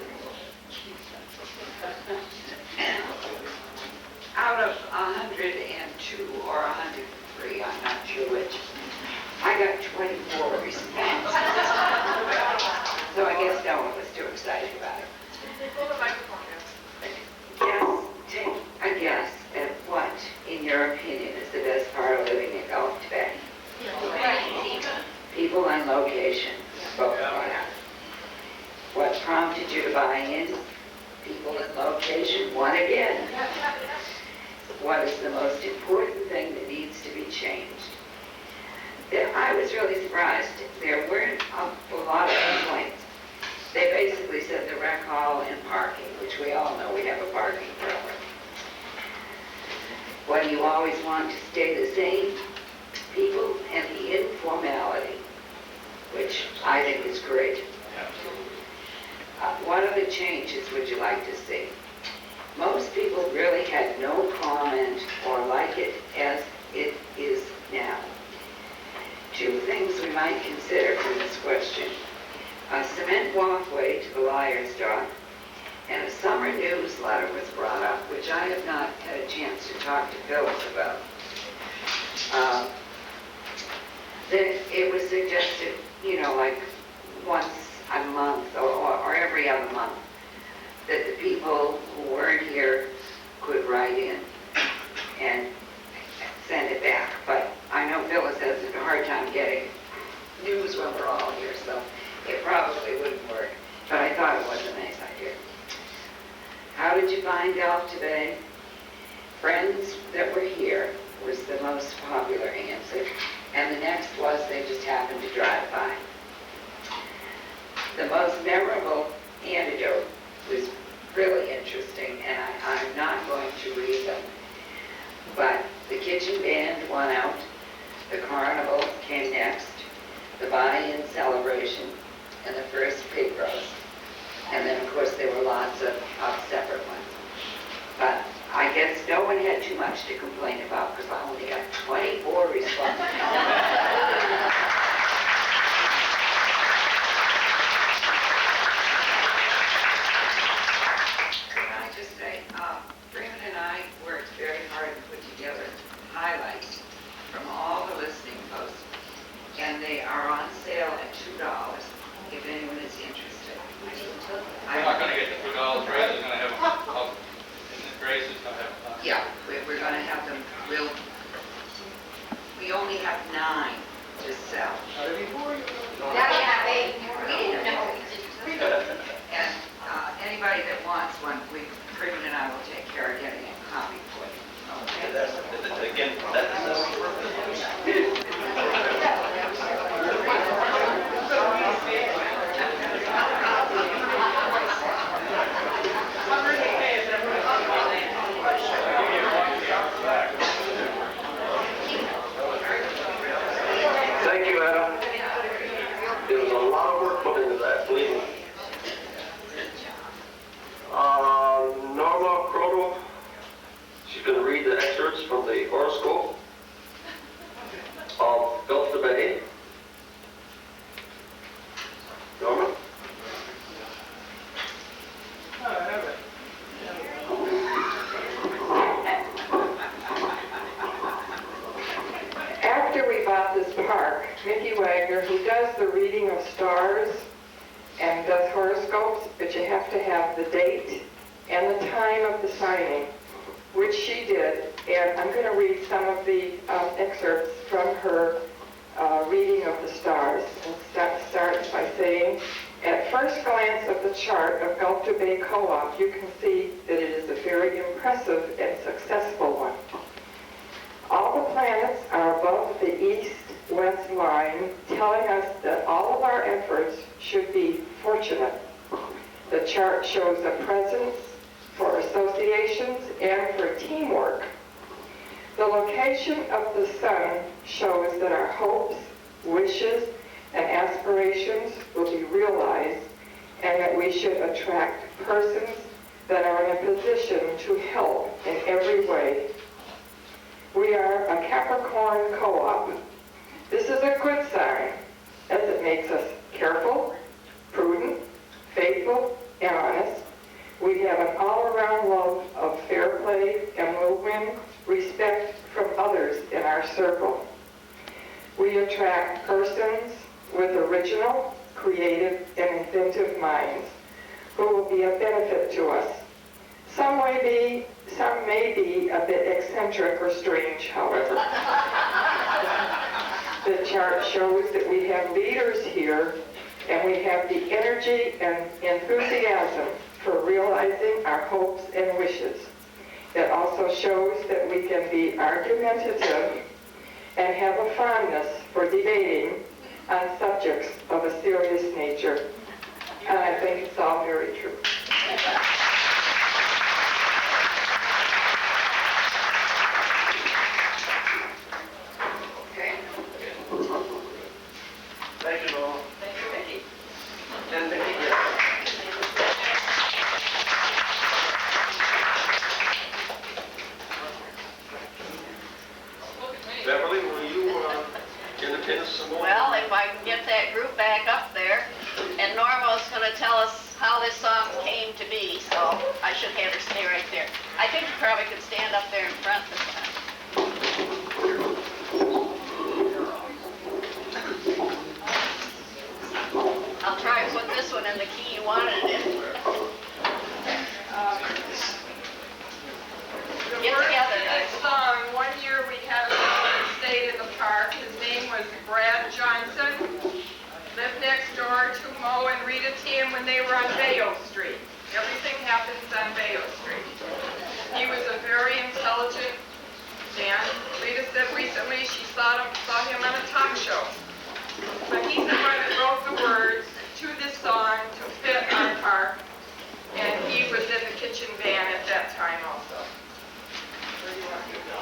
Out of 102 or 103, I'm not sure which, I got 24 responses. So I guess no one was too excited about it. Yes, take a guess at what, in your opinion, is the best part of living in Gulf Bay? People and location, both brought out. What prompted you to buy in? People and location, one again. What is the most important thing that needs to be changed? There really surprised. There weren't a lot of complaints. They basically said the rec hall and parking, which we all know we have a parking problem. What you always want to stay the same, people and the informality, which I think is great. What other changes would you like to see? Most people really had no comment or like it as it is now. Two things we might consider for this question. A cement walkway to the Liar's Dock and a summer newsletter was brought up, which I have not had a chance to talk to Phyllis about. It was suggested, you know, like once a month or every other month, that the people who weren't here could write in and send it back. But I know Phyllis has a hard time getting news when we're all here, so it probably wouldn't work. But I thought it was a nice idea. How did you find golf today? Friends that were here was the most popular answer. And the next was they just happened to drive by. The most memorable anecdote was really interesting, and I'm not going to read them. But the kitchen band won out, the carnival came next, the buy-in celebration, and the first pig roast. And then, of course, there were lots of separate ones. But I guess no one had too much to complain about because I only got 24 responses. Can I just say, Freeman and I worked very hard to put together highlights from all the listening posts, and they are on sale at $2 if anyone is interested. We're not going to get the $2. Grace is going to have, Grace is going to have. Yeah, we're going to have them. We only have 9 to sell. And anybody that wants one, Freeman and I will take care of getting a copy for you. Okay? Thank you, Adam. There was a lot of work put into that, believe me. Norma Croto, she's going to read the excerpts from the horoscope of Gulf to Bay. Norma? After we bought this park, Mickey Wagner, who does the reading of stars and does horoscopes, but you have to have the date and the time of the signing, which she did. And I'm going to read some of the excerpts from her reading of the stars. And starts by saying, at first glance of the chart of Gulf to Bay Co-op, you can see that it is a very impressive and successful one. All the planets are above the east-west line, telling us that all of our efforts should be fortunate. The chart shows a presence for associations and for teamwork. The location of the sun shows that our hopes, wishes, and aspirations will be realized, and that we should attract persons that are in a position to help in every way. We are a Capricorn co-op. This is a good sign, as it makes us careful, prudent, faithful, and honest. We have an all-around love of fair play and will win respect from others in our circle. We attract persons with original, creative, and inventive minds who will be a benefit to us. Some may be a bit eccentric or strange, however. The chart shows that we have leaders here, and we have the energy and enthusiasm for realizing our hopes and wishes. It also shows that we can be argumentative and have a fondness for debating on subjects of a serious nature. And I think it's all very true. Okay. Thank you, Norma. Thank you, Vicki. And Vicki, yeah. Beverly, will you entertain us some more? Well, if I can get that group back up there, and Norma's gonna tell us how this song came to be, so I should have her stay right there. I think you probably could stand up there in front this time. I'll try to put this one in the key you wanted it in. Get together, guys. One year we had a fellow that stayed in the park. His name was Brad Johnson. Lived next door to Mo and Rita Tim when they were on Bayo Street. Everything happens on Bayo Street. He was a very intelligent man. Rita said recently she saw him on a talk show. But he's the one that wrote the words to this song to fit our park. And he was in the kitchen band at that time also. Where do you want to go?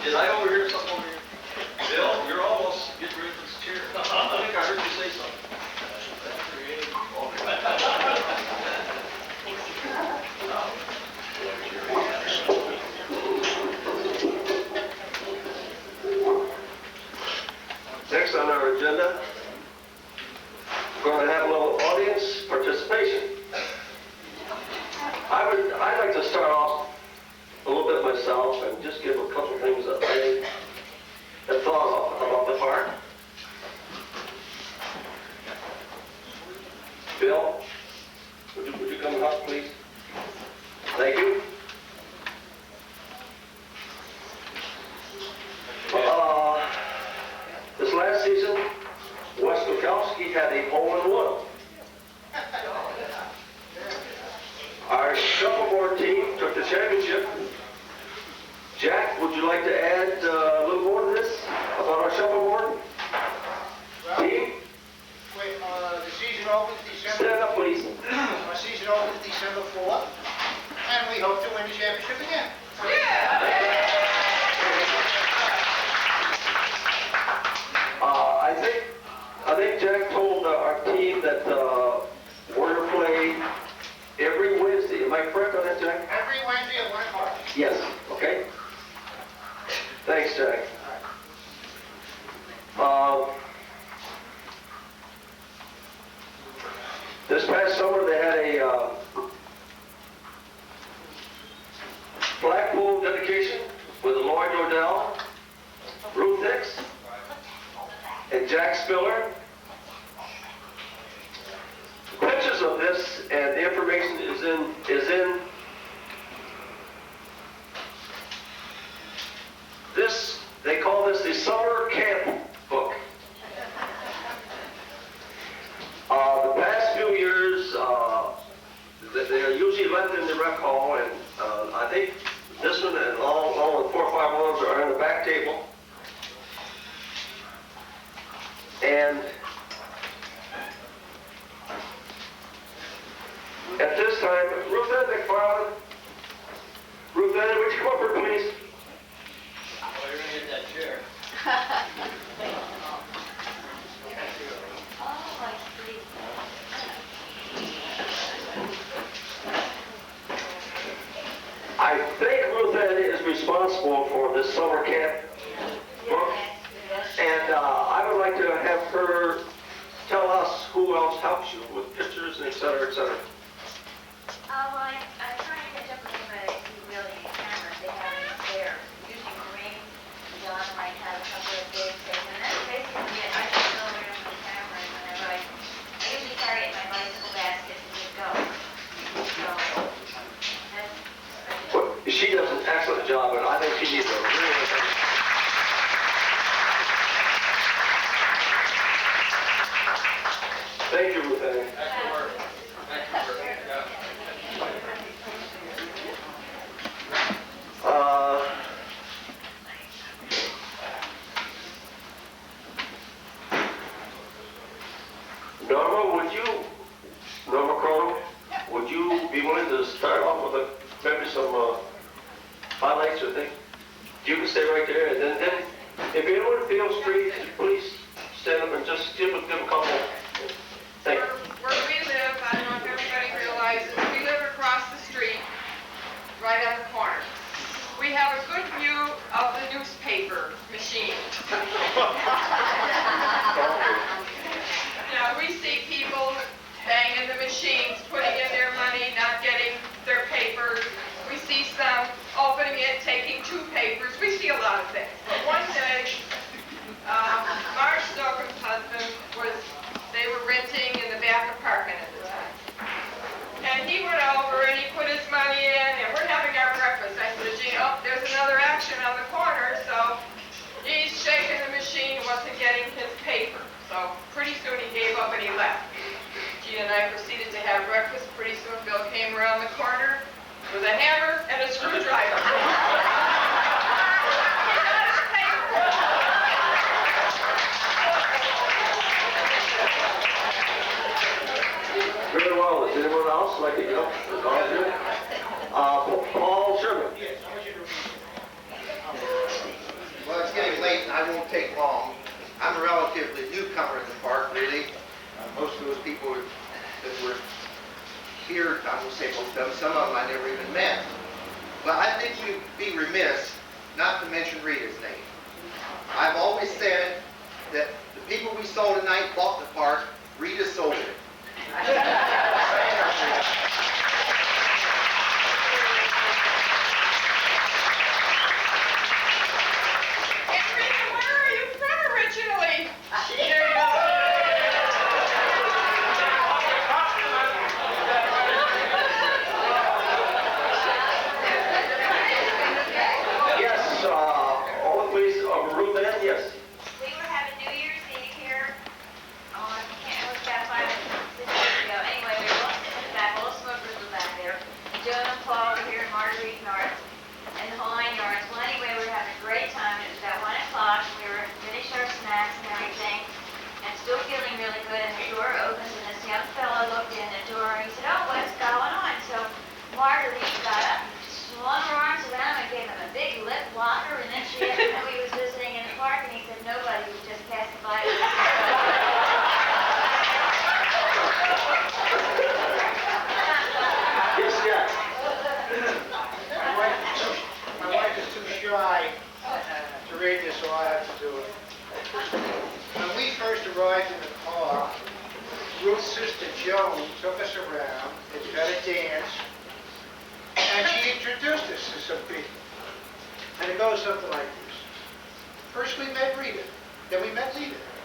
Did I overhear something over here? Bill, you're almost getting rid of this chair. I think I heard you say something. Next on our agenda, we're going to have a little audience participation. I'd like to start off a little bit myself and just give a couple things that I have thought about the park. Bill, would you come up, please? Thank you. This last season, Wes Bukowski had a hole-in-one. Our shuffleboard team took the championship. Jack, would you like to add a little more to this about our shuffleboard team? Wait, the season opens December. Stand up, please. Our season opens December 4th, and we hope to win the championship again. Yeah! and Jack Spiller. Pictures of this and the information is in this, they call this the summer camp book. The past few years, they're usually left in the rec hall, and I think this one and all the 4 or 5 ones are on the back table. And at this time, Ruth Ann McFarland, would you come up here, please? Oh, you're gonna get that chair. I think Ruth Ann is responsible for this summer camp book, and I would like to have her tell us who else helps you with pictures, et cetera, et cetera. Well, I'm trying to catch up with anybody who really needs cameras. They have it there. Usually Maureen and John might have a couple of big things. And that's basically it. I just go around with the camera and whenever I usually carry it in my bicycle basket and just go. So, Well, she does an excellent job, and I think she needs a really Thank you, Ruth Ann. Excellent work. Excellent work. Yeah. Norma Cronin, would you be willing to start off with maybe some highlights or things? You can stay right there, and then if anyone feels free, please stand up and just give a couple. Thank you. Where we live, I don't know if everybody realizes, we live across the street, right on the corner. We have a good view of the newspaper machine. Yeah, we see people banging the machines, putting in their money, not getting their papers. We see some opening it, taking 2 papers. We see a lot of things. But one day, Marge Stoker's husband they were renting in the back apartment at the time. And he went over and he put his money in, and we're having our breakfast. I said, Gene, oh, there's another action on the corner. So he's shaking the machine, wasn't getting his paper. So pretty soon he gave up and he left. Gene and I proceeded to have breakfast. Pretty soon Bill came around the corner with a hammer and a screwdriver. Very well. Does anyone else like to go? Paul Sherman. Well, it's getting late and I won't take long. I'm a relatively newcomer in the park, really. Most of those people that were here, I will say most of them, some of them I never even met. But I think you'd be remiss not to mention Rita's name. I've always said that the people we saw tonight bought the park, Rita sold it.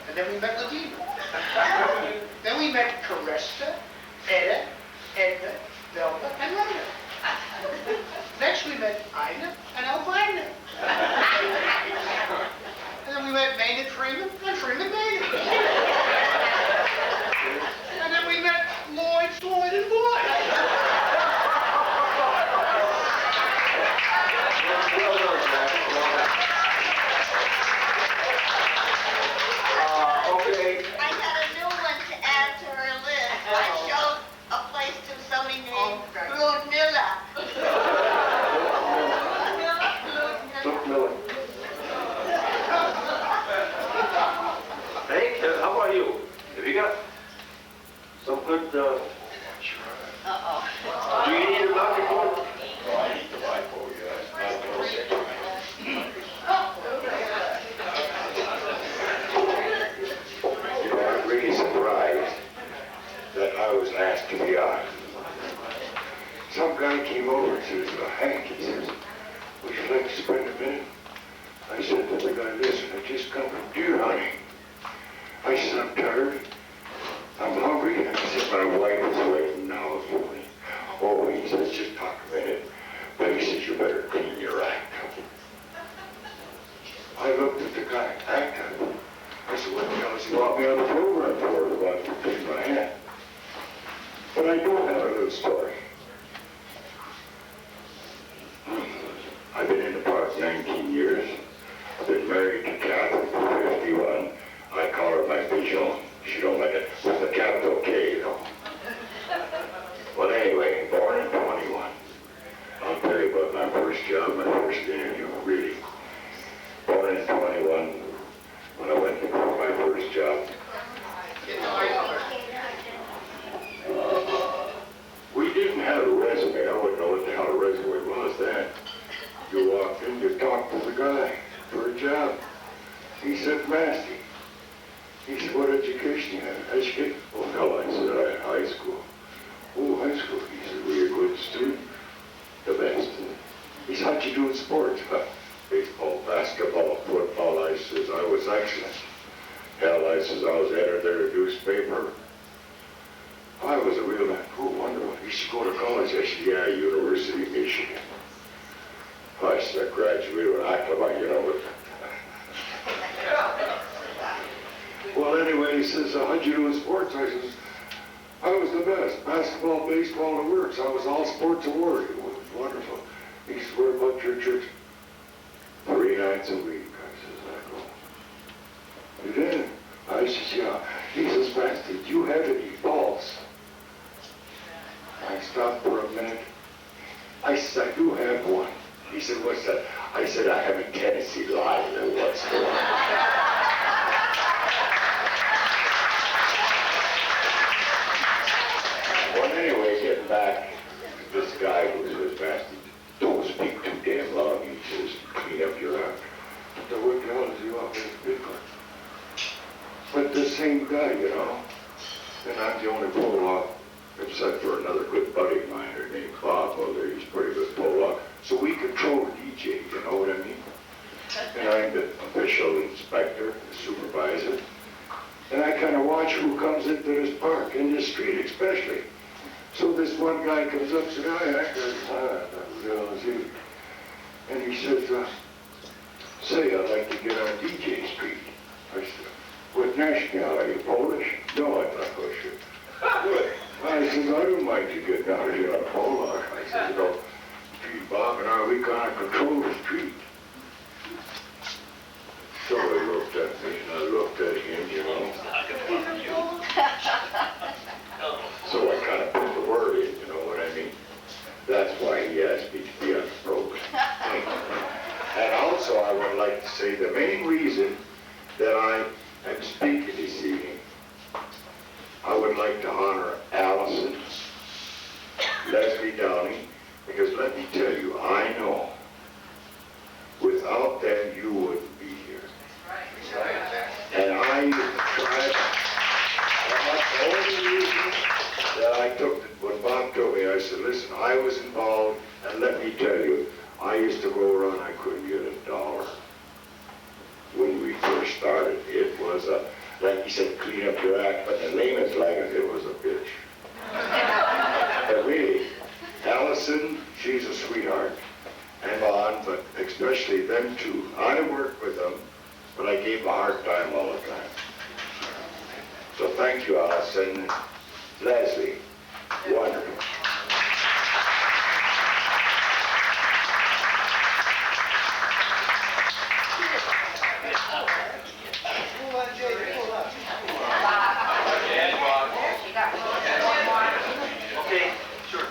And then we met Ladina. Then we met Caressa, Etta, Edna, Velma, and Lena. Next we met Ina and Elvina. And then we met Maynard Freeman and Freeman Maynard. And then we met Lloyd, Floyd, and Boyd. Okay. I got a new one to add to her list. I showed a place to somebody named Ludmilla. Look, Miller. Hey, how about you? Have you got some good, Uh-oh. do you need a doctor for? I need the lipo, You know, I'm really surprised that I was asked to be on. Some guy came over and says, Hank, he says, would you like to spend a minute? I said to the guy, listen, I just come from deer hunting. I said, I'm tired. I'm hungry. And I said, my wife is waiting now for me. Oh, he says, just talk a minute. But he says, you better clean your act up. I looked at the guy, act up. I said, what the hell does he want me on the program for? He wants to clean my hand. But I do have a little story. I've been in the park 19 years. I've been married to Catherine for 51. I call her my pigeon. She don't like it with a capital K, though. Well, anyway, born in 21. I'll tell you about my first job, my first interview, really. Born in 21, when I went for my first job. We didn't have a resume. I wouldn't know what the hell a resume was then. You walked in, you talked to the guy for a job. He said, Masty. He said, what education you have? Education? Oh, hell, I said, I had high school. Oh, high school. He said, were you a good student? The best. He said, how'd you do in sports? Baseball, basketball, football. I says, I was excellent. Hell, I says, I was editor of the newspaper. I was a real man. Oh, wonderful. You should go to college. I said, yeah, University of Michigan. I said, I graduated with Acklebite, you know. Well, anyway, he says, how'd you do in sports? I says, I was the best. Basketball, baseball, the works. I was all sports award. It was wonderful. He says, what about your church? 3 nights a week. I says, I go. You did? I says, yeah. He says, Masty, do you have any balls? I stopped for a minute. I said, I do have one. He said, what's that? I said, I have a Tennessee line. And what's the one? Well, anyway, getting back to this guy who says, Masty, don't speak too damn long. He says, clean up your act. So what the hell does he want me to speak for? But the same guy, you know. And I'm the only Pollock, except for another good buddy of mine, her named Bob. Well, he's pretty good Pollock. So we control the DJ, you know what I mean? And I'm the official inspector, the supervisor. And I kind of watch who comes into this park, in this street especially. So this one guy comes up and says, and he says, say, I'd like to get on DJ Street. I said, what nationality, Polish? No, I'm not Polish. Good. I said, I don't mind you getting out of here on Pollock. I said, you know, Bob and I, we kind of control the street. So he looked at me and I looked at him, you know. So I kind of put the word in, you know what I mean? That's why he asked me to be on the program. And also I would like to say the main reason that I am speaking this evening, I would like to honor Allison, Leslie Downey, because let me tell you, I know without them you wouldn't be here. And I tried, that's the only reason that I took, when Bob told me, I said, listen, I was involved, and let me tell you, I used to go around, I couldn't get $1. When we first started, it was he said, clean up your act, but in layman's language, it was a bitch. But really, Allison, she's a sweetheart. And Vaughn, but especially them two. I worked with them, but I gave them a hard time all the time. So thank you, Allison. Leslie, wonderful. Okay, sure.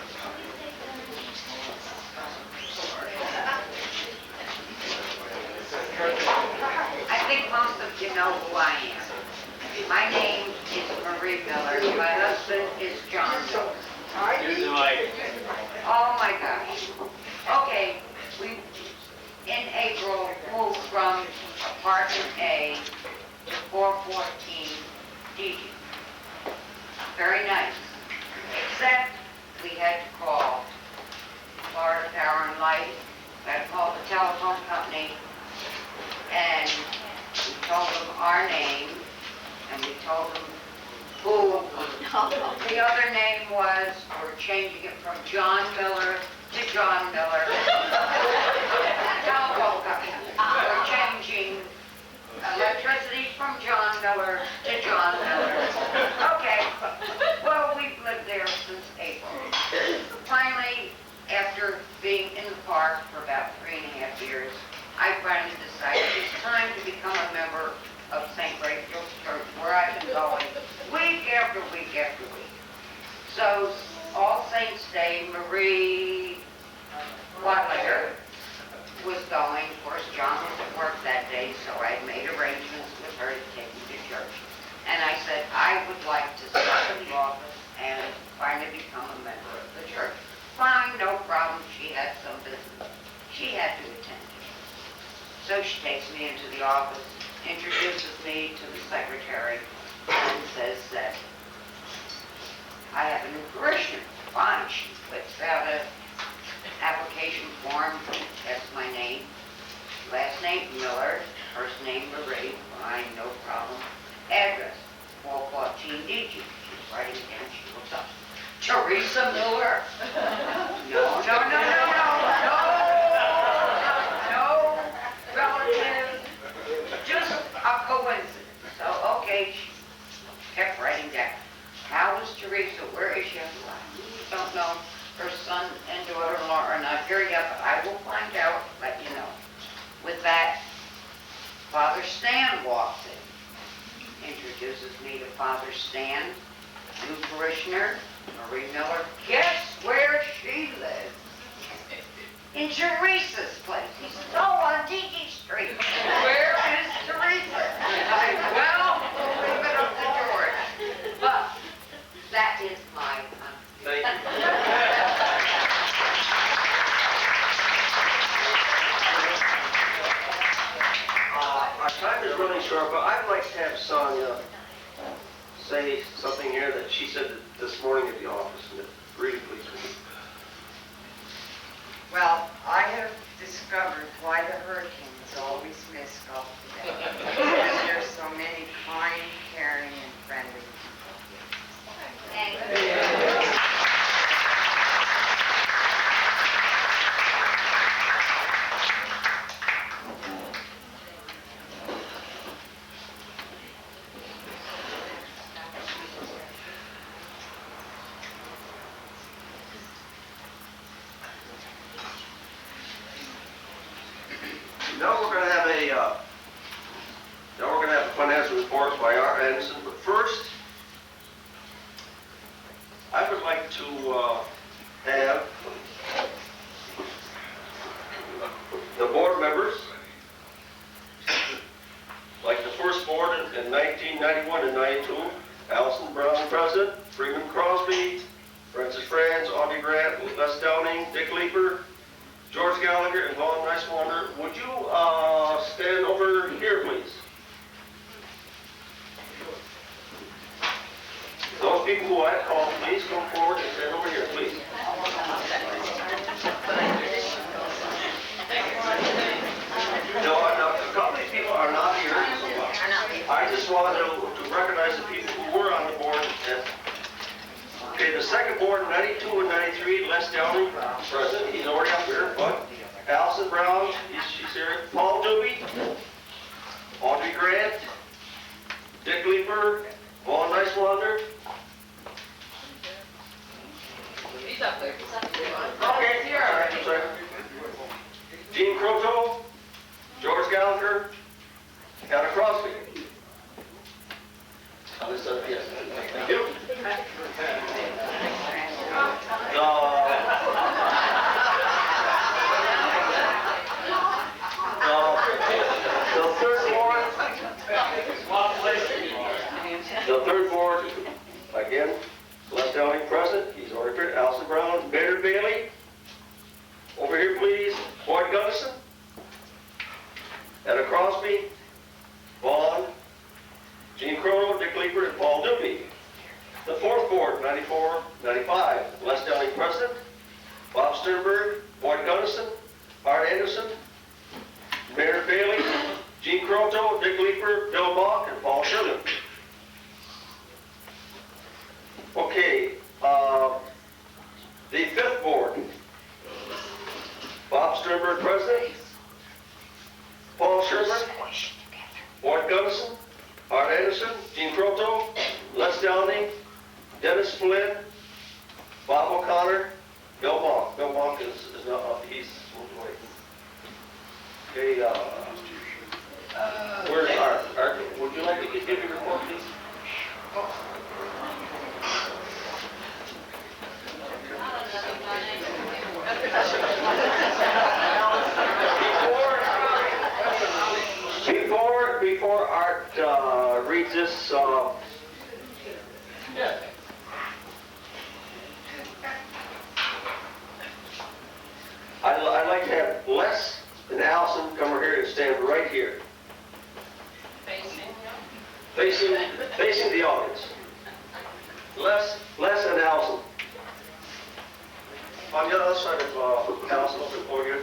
I think most of you know who I am. My name is Marie Miller. My husband is John Miller. Oh my gosh. Okay, we, in April, moved from apartment A to 414 DG. Very nice. Except we had to call Florida Power and Light, we had to call the telephone company, and we told them our name, and we told them who the other name was. We're changing it from John Miller to John Miller. Telephone company. We're changing electricity from John Miller to John Miller. Okay, well, we've lived there since April. Finally, after being in the park for about 3.5 years, I finally decided it's time to become a member of St. Rachel's Church, where I've been going week after week after week. So, All Saints Day, Marie Watlager was going. Of course, John was at work that day, so I made arrangements with her to take me to church. And I said, I would like to stop in the office and finally become a member of the church. Fine, no problem. She had some business she had to attend to. So she takes me into the office, introduces me to the secretary, and says that I have a new parishioner. Fine, she puts out an application form, that's my name, last name Miller, first name Marie, fine, no problem. Address, 414 DG. She's writing it down, she looks up. Teresa Miller? No, no, no, no, no, no, no relative, just a coincidence. So, okay, she kept writing down. How is Teresa? Where is she? I don't know. Her son and daughter-in-law are not here yet, but I will find out, let you know. With that, Father Stan walks in, introduces me to Father Stan, new parishioner, Marie Miller. Guess where she lives? In Teresa's place. He says, oh, on DG Street. Where is Teresa? I said, well, we'll leave it up to George. But that is my Thank you. Our time is running short, but I'd like to have Sonia say something here that she said this morning at the office, and it really pleased me. Well, I have discovered why the hurricanes always miss Gulf today. Because there's so many kind, caring, and friendly people. Thank you. Now we're going to have a financial report by Art Anderson, but first, I would like to have the board members, like the first board in 1991 and 92, Allison Brown, President, Freeman Crosby, Francis Franz, Audie Grant, Les Downing, Dick Leeper, George Gallagher, and Vaughn Nicewander. Would you stand over here, please? Those people who I called, please come forward and stand over here, please. No, a couple of these people are not here. I just wanted to recognize 92 and 93, Les Downing, present, he's already up here, but Allison Brown, she's here. Paul Doobie, Audrey Grant, Dick Leeper, Vaughn Neiswander. He's up there. Okay, Here already. I'm sorry. Gene Croto, George Gallagher, Anna Crosby. Yes, thank you. The third board, again, Les Downing present, he's already here. Allison Brown, Baird Bailey. Over here, please. Boyd Gunnison. Etta Crosby. Vaughn. Gene Crow, Dick Leeper, and Paul Doobie. The fourth board, 94, 95. Les Downing president. Bob Sternberg, Boyd Gunnison, Art Anderson, Baird Bailey, Gene Croto, Dick Leeper, Bill Mock, and Paul Sherman. Okay, the fifth board. Bob Sternberg, president. Paul Sherman, Boyd Gunnison, Art Anderson, Gene Croto, Les Downing, Dennis Flynn, Bob O'Connor, Bill Mock. Bill Mock is not, he's moved away. Okay, where's Art? Art, would you like to give your report, please? Before Art reads this, I'd like to have Les and Allison come over here and stand right here. Facing the audience. Les and Allison. On the other side of Allison, over here.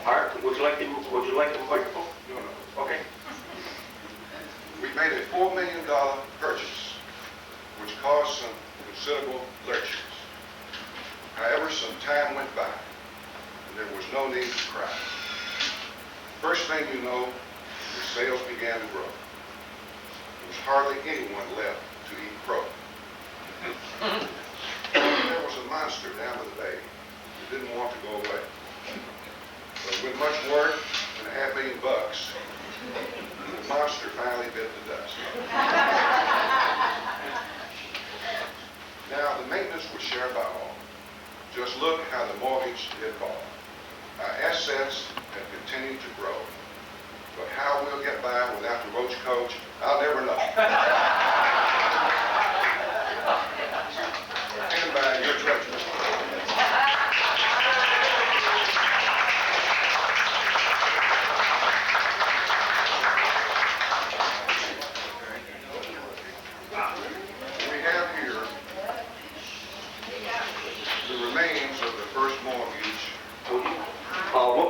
Art, would you like the microphone? Okay. We made a $4 million purchase, which caused some considerable lurchings. However, some time went by, and there was no need to cry. First thing you know, the sales began to grow. There was hardly anyone left to eat crow. There was a monster down the bay that didn't want to go away. But with much work and $500,000, the monster finally bit the dust. Now, the maintenance was shared by all. Just look how the mortgage did fall. Our assets have continued to grow. But how we'll get by without the roach coach, I'll never know. Stand by your treasurer. We have here the remains of the first mortgage.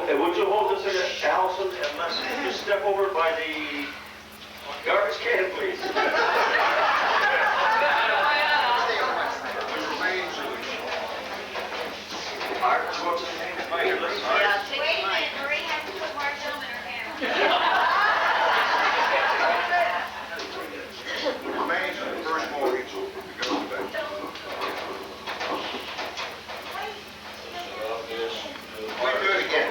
Would you hold this again, Allison, and let's just step over by the garbage can, please. The remains of the Art, what's his name? Yeah, take Wait a mine. minute, Marie has to put more film in her camera. The remains of the first mortgage will go to bank. We do it again.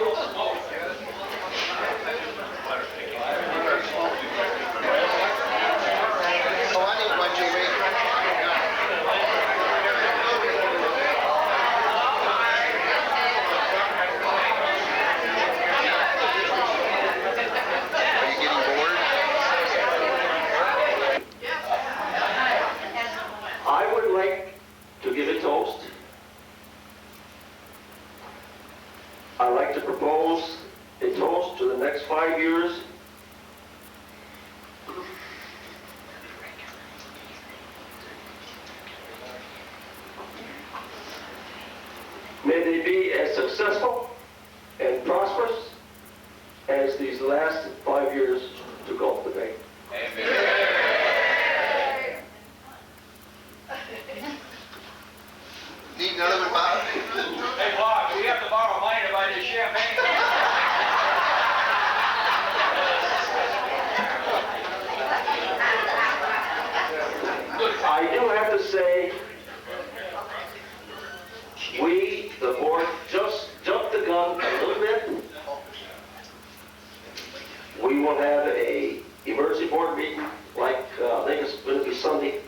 Oh, I need one, Jimmy. Are you getting bored? I would like to give a toast. I'd like to propose a toast to the next 5 years. May they be as successful and prosperous as these last 5 years to Gulf today. Need another one, Bob? Hey, Bob, do we have to borrow money to buy this champagne? I do have to say, we, the board, just jumped the gun a little bit. We will have a emergency board meeting, like, I think it's going to be Sunday,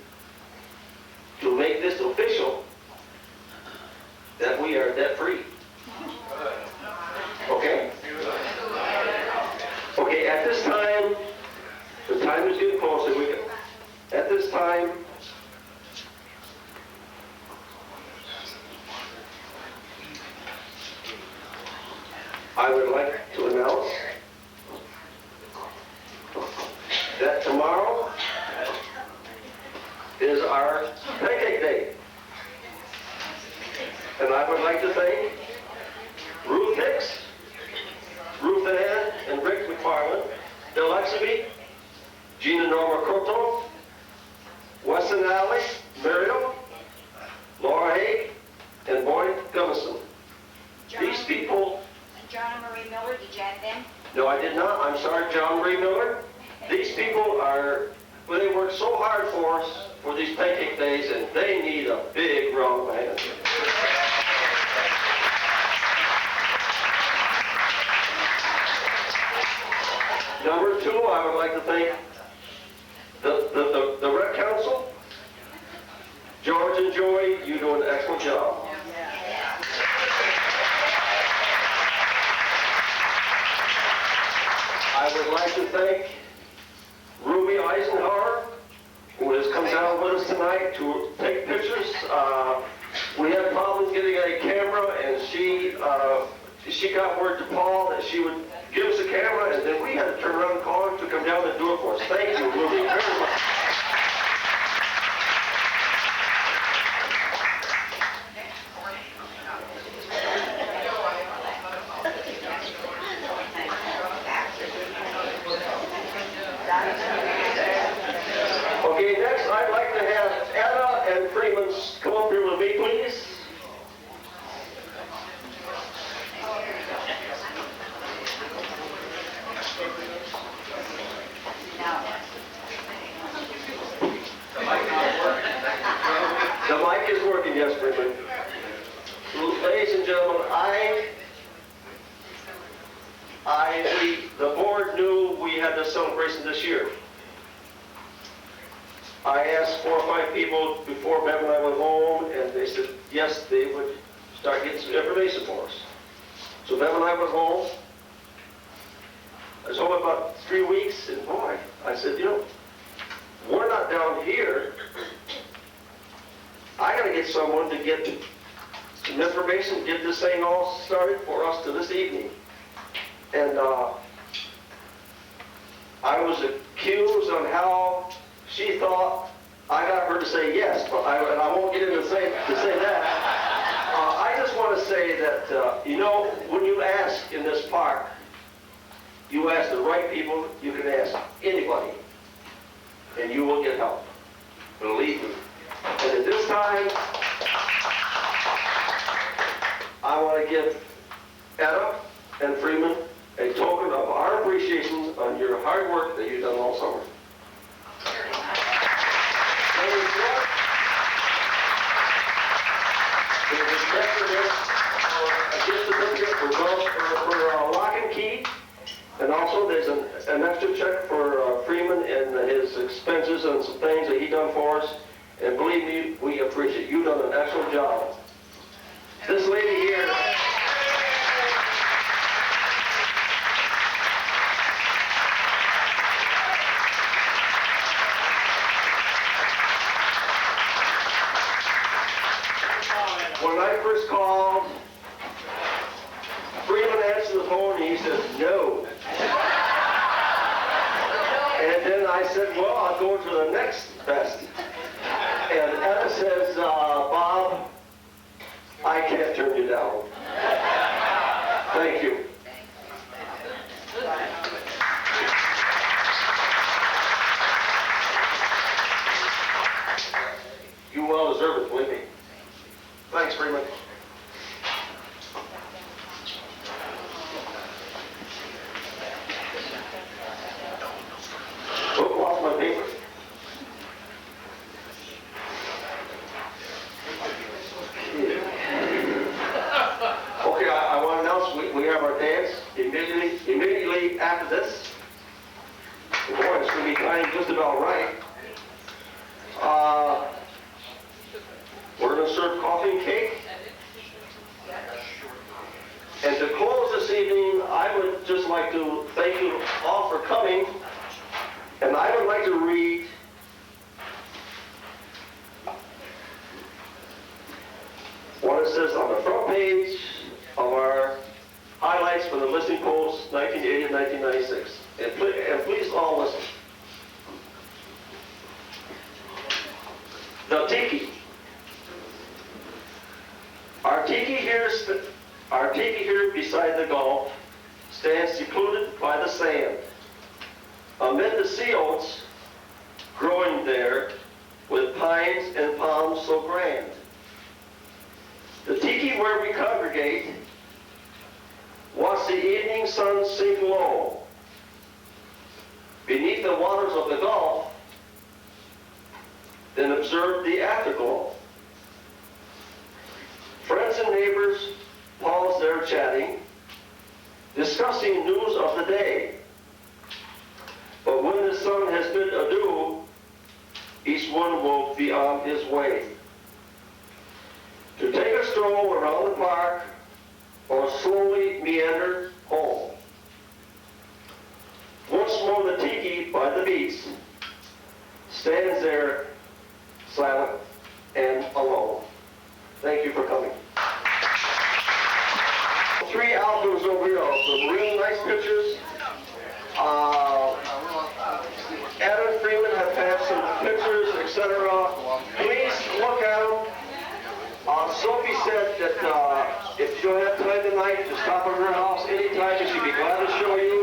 to make this official that we are debt-free. Okay? Okay, at this time, the time is getting closer. At this time, I would like to announce that tomorrow is our pancake day. And I would like to thank Ruth Hicks, Ruth Ann and Rick McFarland, Bill Exeby, Gina Norma Croto, Weston Alley, Miriam, Laura Haig, and Boyd Gunnison. These people... John and Marie Miller, did you add them? No, I did not. I'm sorry, John Marie Miller. These people are, well, they work so hard for us for these pancake days, and they need a big round of hands. Number two, I would like to thank the rec council. George and Joey, you do an excellent job. I would like to thank Ruby Eisenhower, who has come down with us tonight to take pictures. We had problems getting a camera, and she got word to Paul that she would give us a camera, and then we had to turn around and call her to come down and do it for us. Thank you, Ruby, very much. Okay, next I'd like to have Anna and Freeman come up here with me, please. The mic is working, yes, Freeman. Ladies and gentlemen, the board knew we had this celebration this year. I asked 4 or 5 people before Bev and I went home, and they said yes, they would start getting some information for us. So Bev and I went home. I was home about 3 weeks, and boy, I said, you know, we're not down here. I got to get someone to get some information, get this thing all started for us to this evening. And I was accused on how she thought I got her to say yes, but and I won't get into to say that. I just want to say that, you know, when you ask in this park, you ask the right people, you can ask anybody, and you will get help. Believe me. And at this time, I want to give Etta and Freeman a token of our appreciation on your hard work that you've done all summer. There's a gift certificate for pictures and some things that he done for us. And believe me, we appreciate it. You've done an excellent job. This lady here. When I first called, Freeman answered the phone and he said, no. And then I said, well, I'll go to the next best. And Etta says, Bob, I can't turn you down. Thank you. You well deserve it, believe me. Thanks very much. Oh, lost my paper. Okay, I want to announce we have our dance immediately after this. Boy, it's going to be timed just about right. We're going to serve coffee and cake. And to close this evening, I would just like to thank you all for coming. And I would like to read what it says on the front page of our highlights for the Listening Post 1980 and 1996. And please all listen. The tiki. Our tiki here beside the Gulf stands secluded by the sand, amid the sea oats growing there with pines and palms so grand. The tiki where we congregate, watch the evening sun sink low beneath the waters of the Gulf, then observe the afterglow. Friends and neighbors pause their chatting, discussing news of the day. But when the sun has bid adieu, each one will be on his way. To take a stroll around the park or slowly meander home. Once more the tiki by the beach stands there silent and alone. Thank you for coming. 3 albums over here, some real nice pictures. Adam Freeman has had some pictures, etc. Please look at them. Sophie said that if you don't have time tonight, to stop at her house anytime, she'd be glad to show you.